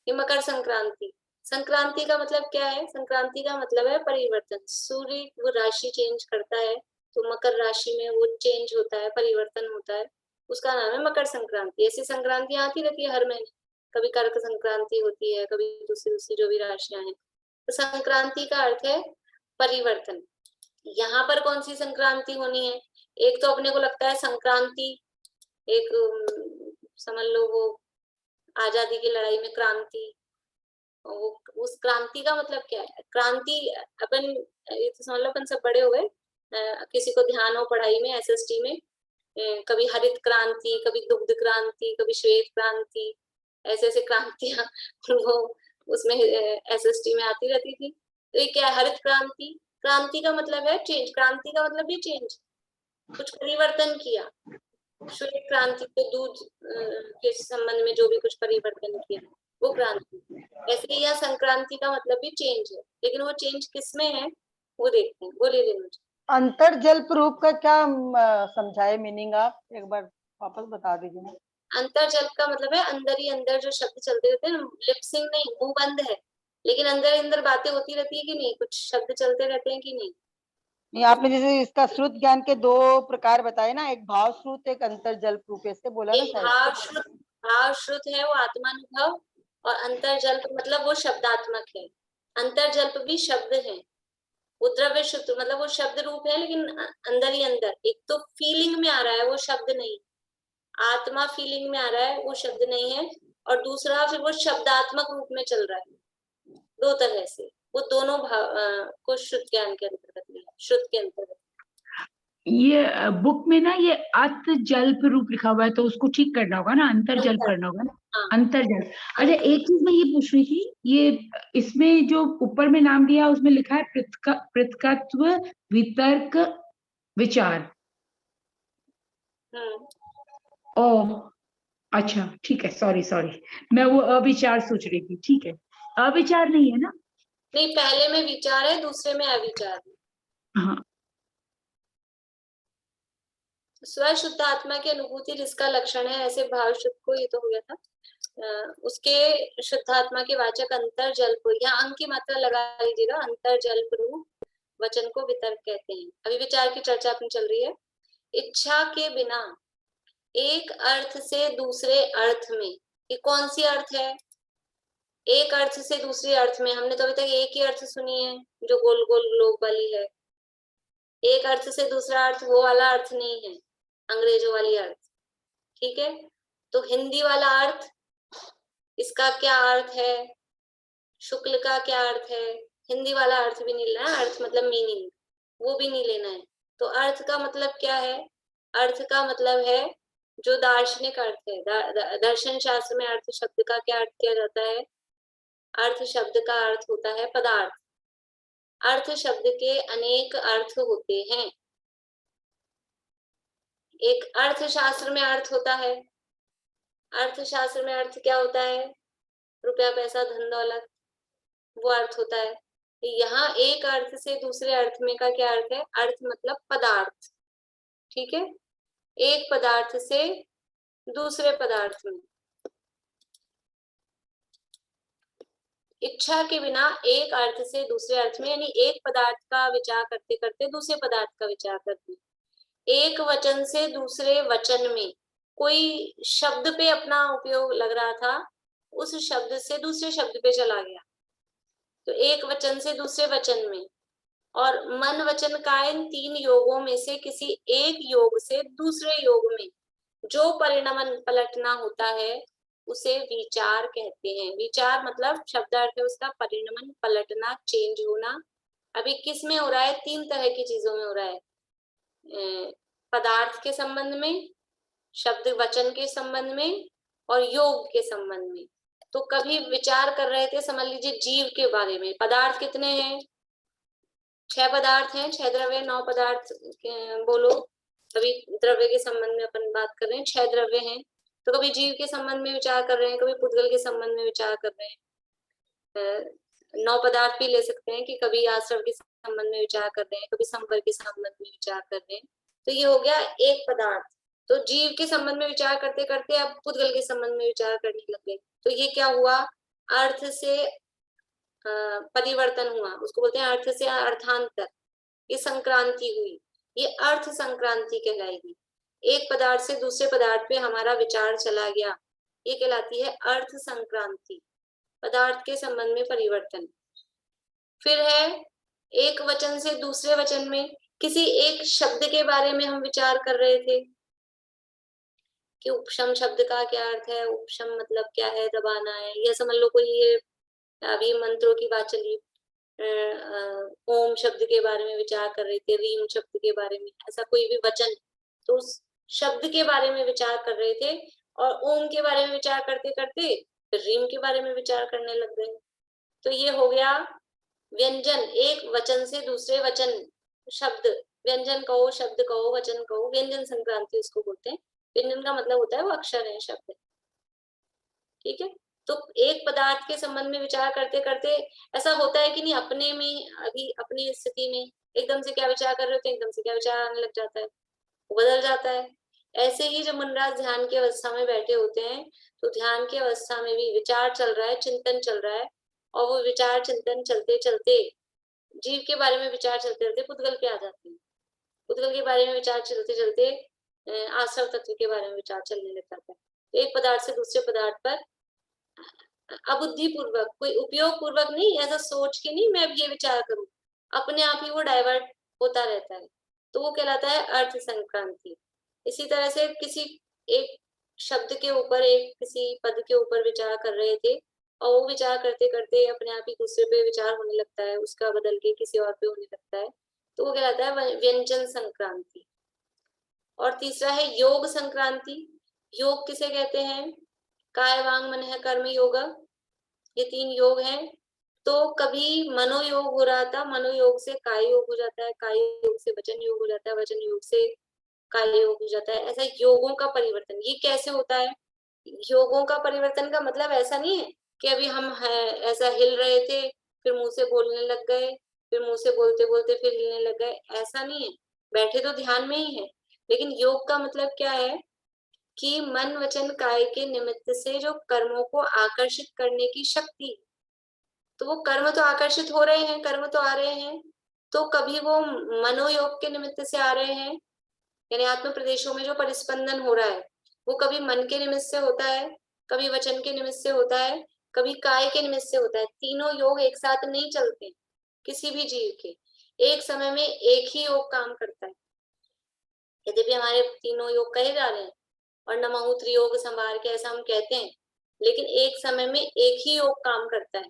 ये मकर संक्रांति, संक्रांति का मतलब क्या है? संक्रांति का मतलब है परिवर्तन। सूर्य वो राशि चेंज करता है, तो मकर राशि में वो चेंज होता है, परिवर्तन होता है, उसका नाम है मकर संक्रांति। ऐसी संक्रांति आती रहती है हर महीने, कभी कर्क संक्रांति होती है, कभी दूसरी दूसरी जो भी राशियां हैं। तो संक्रांति का अर्थ है परिवर्तन। यहाँ पर कौन सी संक्रांति होनी है? एक तो अपने को लगता है संक्रांति एक समझ लो वो आजादी की लड़ाई में क्रांति, वो उस क्रांति का मतलब क्या है? क्रांति अपन ये तो समझ लो अपन सब बड़े हो गए, किसी को ध्यान हो पढ़ाई में एसएसटी में, कभी हरित क्रांति, कभी दुग्ध क्रांति, कभी श्वेत क्रांति, ऐसे ऐसे क्रांतियां वो उसमें एसएसटी में आती रहती थी। तो ये क्या है? हरित क्रांति, क्रांति का मतलब है चेंज, क्रांति का मतलब भी चेंज, कुछ परिवर्तन किया। श्वेत क्रांति तो दूध के संबंध में जो भी कुछ परिवर्तन किया वो क्रांति। ऐसे ही यह संक्रांति का मतलब भी चेंज है, लेकिन वो चेंज किसमें है वो देखते हैं। बोलिए रेणु जी। अंतर जल्प रूप का क्या समझाए मीनिंग? आप एक बार वापस बता दीजिए। अंतर जल्प का मतलब है अंदर ही अंदर जो शब्द चलते रहते हैं, लिपसिंग नहीं, मुंह बंद है लेकिन अंदर ही अंदर बातें होती रहती है कि नहीं, कुछ शब्द चलते रहते हैं कि नहीं। नहीं, आपने जैसे इसका श्रुत ज्ञान के दो प्रकार बताए ना, एक भाव श्रुत, एक अंतर जल्प रूप, ऐसे बोला ना एक शायद। भाव श्रुत है वो आत्मानुभव, और अंतर जल्प मतलब वो शब्दात्मक है। अंतर जल्प भी शब्द है, वो द्रव्य शुद्ध मतलब वो शब्द रूप है, लेकिन अंदर ही अंदर एक तो फीलिंग में आ रहा है वो शब्द नहीं, आत्मा फीलिंग में आ रहा है वो शब्द नहीं है, और दूसरा फिर वो शब्दात्मक रूप में चल रहा है। दो तरह से वो दोनों भाव को शुद्ध ज्ञान के अंतर्गत लिया, शुद्ध के अंतर्गत। ये बुक में ना ये अत जल्प रूप लिखा हुआ है, तो उसको ठीक करना होगा ना, अंतर जल्प करना होगा ना। हाँ। अंतर जल्प। अच्छा, एक चीज मैं ये पूछ रही थी, ये इसमें जो ऊपर में नाम दिया उसमें लिखा है पृथकत्व वितर्क विचार। ओ अच्छा, ठीक है, सॉरी सॉरी, मैं वो अविचार सोच रही थी। ठीक है, अविचार नहीं है ना? नहीं, पहले में विचार है, दूसरे में अविचार है। हाँ। स्व शुद्ध आत्मा की अनुभूति जिसका लक्षण है ऐसे भाव शुद्ध को, ये तो हो गया था। उसके शुद्ध आत्मा के वाचक अंतर जल्प, यहाँ अंक की मात्रा लगा लीजिएगा, अंतर जल्प रूप वचन को वितर्क कहते हैं। अभी विचार की चर्चा अपनी चल रही है। इच्छा के बिना एक अर्थ से दूसरे अर्थ में, ये कौन सी अर्थ है? एक अर्थ से दूसरे अर्थ में, हमने तो अभी तक एक ही अर्थ सुनी है जो गोल गोल ग्लोब वाली है। एक अर्थ से दूसरा अर्थ वो वाला अर्थ नहीं है, अंग्रेजों वाली अर्थ। ठीक है, तो हिंदी वाला अर्थ, इसका क्या अर्थ है, शुक्ल का क्या अर्थ है, हिंदी वाला अर्थ भी नहीं लेना है। अर्थ मतलब मीनिंग, वो भी नहीं लेना है। तो अर्थ का मतलब क्या है? अर्थ का मतलब है जो दार्शनिक अर्थ है। दर्शन शास्त्र में अर्थ शब्द का क्या अर्थ किया जाता है? अर्थ शब्द का अर्थ होता है पदार्थ। अर्थ शब्द के अनेक अर्थ होते हैं। एक अर्थशास्त्र में अर्थ होता है। अर्थशास्त्र में अर्थ क्या होता है? रुपया, पैसा, धन दौलत, वो अर्थ होता है। यहाँ एक अर्थ से दूसरे अर्थ में का क्या अर्थ है? अर्थ मतलब पदार्थ। ठीक है, एक पदार्थ से दूसरे पदार्थ में। इच्छा के बिना एक अर्थ से दूसरे अर्थ में, यानी एक पदार्थ का विचार करते करते दूसरे पदार्थ का विचार करते, एक वचन से दूसरे वचन में। कोई शब्द पे अपना उपयोग लग रहा था, उस शब्द से दूसरे शब्द पे चला गया, तो एक वचन से दूसरे वचन में। और मन वचन कायन तीन योगों में से किसी एक योग से दूसरे योग में जो परिणमन पलटना होता है उसे विचार कहते हैं। विचार मतलब शब्दार्थ है उसका परिणमन, पलटना, चेंज होना। अभी किस में हो रहा है? तीन तरह की चीजों में हो रहा है, पदार्थ के संबंध में, शब्द वचन के संबंध में और योग के संबंध में। तो कभी विचार कर रहे थे, समझ लीजिए जीव के बारे में। पदार्थ कितने हैं? 6 पदार्थ हैं, 6 द्रव्य, 9 पदार्थ बोलो। कभी द्रव्य के संबंध में अपन बात कर रहे हैं, 6 द्रव्य हैं। तो कभी जीव के संबंध में विचार कर रहे हैं, कभी पुद्गल के संबंध में विचार कर रहे हैं। 9 पदार्थ भी ले सकते हैं कि कभी आश्रव के संबंध में विचार कर रहे हैं, कभी संपर्क के संबंध में विचार कर रहे हैं। तो ये हो गया एक पदार्थ। तो जीव के संबंध में विचार करते करते अब पुद्गल के संबंध में विचार करने लग गए। तो ये क्या हुआ? अर्थ से परिवर्तन हुआ, उसको बोलते हैं अर्थ से अर्थांतर। ये संक्रांति हुई, ये अर्थ संक्रांति कहलाएगी। एक पदार्थ से दूसरे पदार्थ पे हमारा विचार चला गया, ये कहलाती है अर्थ संक्रांति, पदार्थ के संबंध में परिवर्तन। फिर है एक वचन से दूसरे वचन में, किसी एक शब्द के बारे में हम विचार कर रहे थे कि उपशम शब्द का क्या अर्थ है, उपशम मतलब क्या है, दबाना है। यह समझ लो कोई ये अभी मंत्रों की बात चली, ओम शब्द के बारे में विचार कर रहे थे, रीम शब्द के बारे में, ऐसा कोई भी वचन, तो उस शब्द के बारे में विचार कर रहे थे। और ओम के बारे में विचार करते करते फिर रीम के बारे में विचार करने लग गए। तो ये हो गया व्यंजन, एक वचन से दूसरे वचन, शब्द, व्यंजन कहो, शब्द कहो, वचन कहो, व्यंजन संक्रांति उसको बोलते हैं। व्यंजन का मतलब होता है वो अक्षर है, शब्द। ठीक है, तो एक पदार्थ के संबंध में विचार करते करते ऐसा होता है कि नहीं, अपने में अभी अपनी स्थिति में एकदम से क्या विचार कर रहे होते हैं, एकदम से क्या विचार आने लग जाता है, वो बदल जाता है। ऐसे ही जब मुनराज ध्यान की अवस्था में बैठे होते हैं तो ध्यान की अवस्था में भी विचार चल रहा है, चिंतन चल रहा है, और वो विचार चिंतन चलते चलते जीव के बारे में विचार चलते चलते पुद्गल पे आ जाते हैं, पुद्गल के बारे में विचार चलते चलते आश्रव तत्व के बारे में विचार चलने लग जाता है। तो एक पदार्थ से दूसरे पदार्थ पर अबुद्धि पूर्वक, कोई उपयोग पूर्वक नहीं, ऐसा सोच के नहीं मैं अब ये विचार करूं, अपने आप ही वो डाइवर्ट होता रहता है, तो वो कहलाता है अर्थ संक्रांति। इसी तरह से किसी एक शब्द के ऊपर, एक किसी पद के ऊपर विचार कर रहे थे, और वो विचार करते करते अपने आप ही दूसरे पे विचार होने लगता है, उसका बदल के किसी और पे होने लगता है, तो वो कहलाता है व्यंजन संक्रांति। और तीसरा है योग संक्रांति। योग किसे कहते हैं? काय वांग मन है कर्म योग, ये 3 योग हैं। तो कभी मनोयोग हो रहा था, मनोयोग से काय योग हो जाता है, काय योग से वचन योग हो जाता है, वचन योग से काय योग हो जाता है। ऐसा योगों का परिवर्तन ये कैसे होता है? योगों का परिवर्तन का मतलब ऐसा नहीं है कि अभी हम ऐसा हिल रहे थे, फिर मुंह से बोलने लग गए, फिर मुंह से बोलते बोलते फिर हिलने लग गए, ऐसा नहीं है। बैठे तो ध्यान में ही है, लेकिन योग का मतलब क्या है कि मन वचन काय के निमित्त से जो कर्मों को आकर्षित करने की शक्ति, तो वो कर्म तो आकर्षित हो रहे हैं, कर्म तो आ रहे हैं, तो कभी वो मनोयोग के निमित्त से आ रहे हैं, यानी आत्म प्रदेशों में जो परिस्पंदन हो रहा है, वो कभी मन के निमित्त से होता है, कभी वचन के निमित्त से होता है, कभी काय के निमित्त से होता है। तीनों योग एक साथ नहीं चलते किसी भी जीव के, एक समय में एक ही योग काम करता है। यद्यपि हमारे तीनों योग कहे जा रहे हैं और नमः त्रियोग संभार के ऐसा हम कहते हैं, लेकिन एक समय में एक ही योग काम करता है।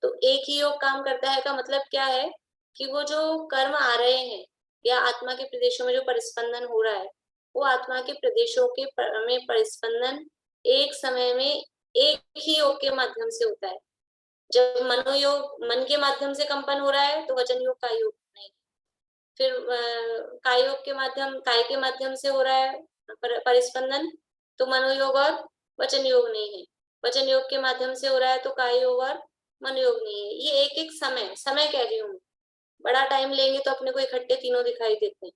तो एक ही योग काम करता है का मतलब क्या है कि वो जो कर्म आ रहे हैं या आत्मा के प्रदेशों में जो परिस्पंदन हो रहा है, वो आत्मा के प्रदेशों के में परिस्पंदन एक समय में एक ही योग के माध्यम से होता है। जब मनोयोग मन के माध्यम से कंपन हो रहा है तो वचन योग काय योग नहीं, फिर काय योग के माध्यम काय के माध्यम से हो रहा है परिस्पंदन, तो मनोयोग और वचन योग नहीं है। वचन योग के माध्यम से हो रहा है तो काय योग और मनोयोग नहीं है। ये एक एक समय कह रही हूँ। बड़ा टाइम लेंगे तो अपने को इकट्ठे तीनों दिखाई देते हैं,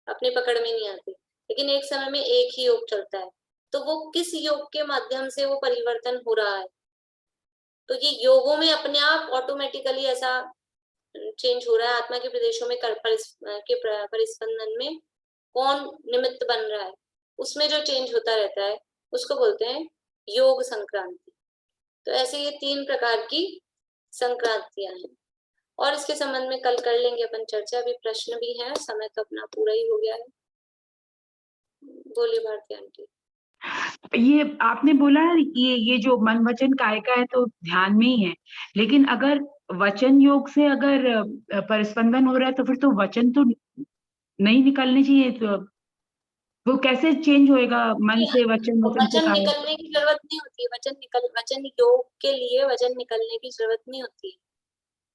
अपनी पकड़ में नहीं आते, लेकिन एक समय में एक ही योग चलता है। तो वो किस योग के माध्यम से वो परिवर्तन हो रहा है, तो ये योगों में अपने आप ऑटोमेटिकली ऐसा चेंज हो रहा है। आत्मा के प्रदेशों में परिस्पंदन में कौन निमित्त बन रहा है, उसमें जो चेंज होता रहता है उसको बोलते हैं योग संक्रांति। तो ऐसे ये 3 प्रकार की संक्रांतियां हैं और इसके संबंध में कल कर लेंगे अपन चर्चा। अभी प्रश्न भी है, समय तो अपना पूरा ही हो गया है। बोलिए भारती आंटी। ये आपने बोला है कि ये जो मन वचन काय का है तो ध्यान में ही है, लेकिन अगर वचन योग से अगर परिस्पंदन हो रहा है तो फिर तो वचन तो नहीं निकलने चाहिए, तो वो कैसे चेंज होएगा मन से वचन, वचन से वचन काय? निकलने की जरूरत नहीं होती है। वचन योग के लिए वचन निकलने की जरूरत नहीं होती है।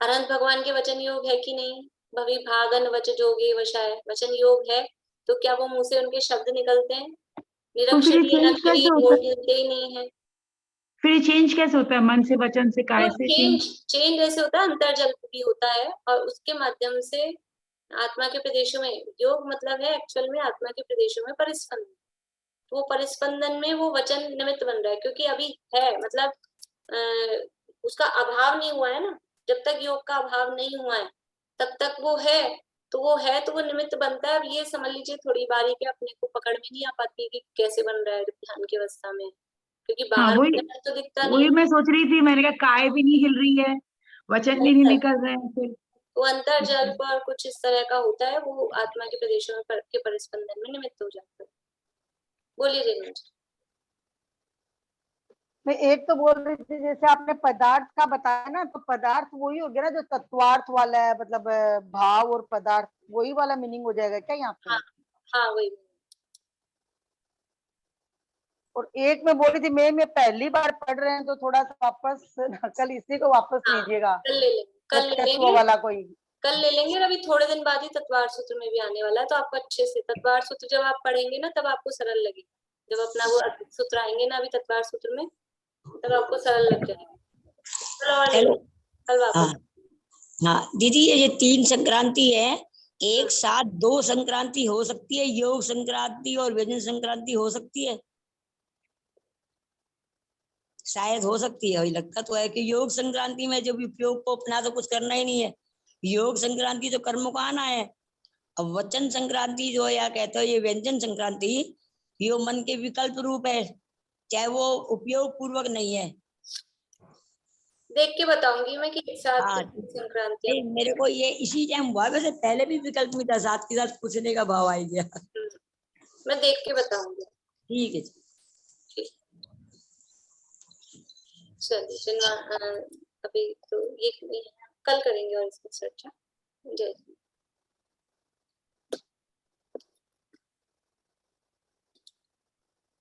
अनंत भगवान के वचन योग है कि नहीं? भवि भागन वच जोगे वशाय, वचन योग है तो क्या वो मुंह से उनके शब्द निकलते हैं? तो फिर ये निरक्षरी चेंज कैसे होता है? बोलते ही नहीं है। फिर ये चेंज कैसे होता है मन से वचन से काय तो से चेंज ऐसे होता है, अंतर्जल भी होता है और उसके माध्यम से आत्मा के प्रदेशों में योग मतलब है एक्चुअल में आत्मा के प्रदेशों में परिस्पंदन। वो परिस्पंदन में वो वचन निमित्त बन रहा है, क्योंकि अभी है मतलब उसका अभाव नहीं हुआ है ना। जब तक योग का अभाव नहीं हुआ है तब तक वो है, तो वो निमित्त बनता है। अब ये समझ लीजिए थोड़ी बारीक है, अपने को पकड़ में नहीं आ पाती है कि कैसे बन रहा है ध्यान की अवस्था में, क्योंकि हाँ, बाहर वही तो दिखता नहीं वही है। मैं सोच रही थी, मैंने कहा काय भी नहीं हिल रही है, वचन भी नहीं निकल रहे हैं फिर। वो अंतर्जल पर कुछ इस तरह का होता है, वो आत्मा के प्रदेशों में के परिस्पंदन में निमित्त हो जाता है। बोलिए रेणु जी। मैं एक तो बोल रही थी जैसे आपने पदार्थ का बताया ना, तो पदार्थ वही हो गया ना जो तत्वार्थ वाला है, मतलब भाव और पदार्थ वही वाला मीनिंग हो जाएगा क्या यहाँ पे? हाँ हाँ वही। और एक मैं बोल रही थी मैं पहली बार पढ़ रहे हैं तो थोड़ा सा वापस कल इसी को वापस हाँ लीजिएगा, कल ले तत्व लेंगे। वाला कोई। कल ले लेंगे, अभी थोड़े दिन बाद ही तत्वार सूत्र में भी आने वाला है, तो आपको अच्छे से तत्वार सूत्र जब आप पढ़ेंगे ना तब आपको सरल लगेगा। जब अपना वो सूत्र आएंगे ना अभी तत्वार सूत्र में, तब आपको सरल लग जाएगा। चलो और ले हेलो। लो कल हाँ वापस। हाँ दीदी, ये 3 संक्रांति है, एक साथ 2 संक्रांति हो सकती है, योग संक्रांति और व्यंजन संक्रांति हो सकती है, शायद हो सकती है। वही लगता तो है कि योग संक्रांति में जब उपयोग को अपना तो कुछ करना ही नहीं है, योग संक्रांति तो कर्म को आना है। अब वचन संक्रांति जो या कहते हो ये व्यंजन संक्रांति, ये मन के विकल्प रूप है, चाहे वो उपयोग पूर्वक नहीं है। देख के बताऊंगी मैं कि एक साथ हाँ, संक्रांति। नहीं मेरे को ये इसी टाइम हुआ, वैसे पहले भी विकल्प में था, साथ के साथ पूछने का भाव आ गया। मैं देख के बताऊंगी। ठीक है। चलिए अभी तो ये कल करेंगे और इसकी चर्चा। जय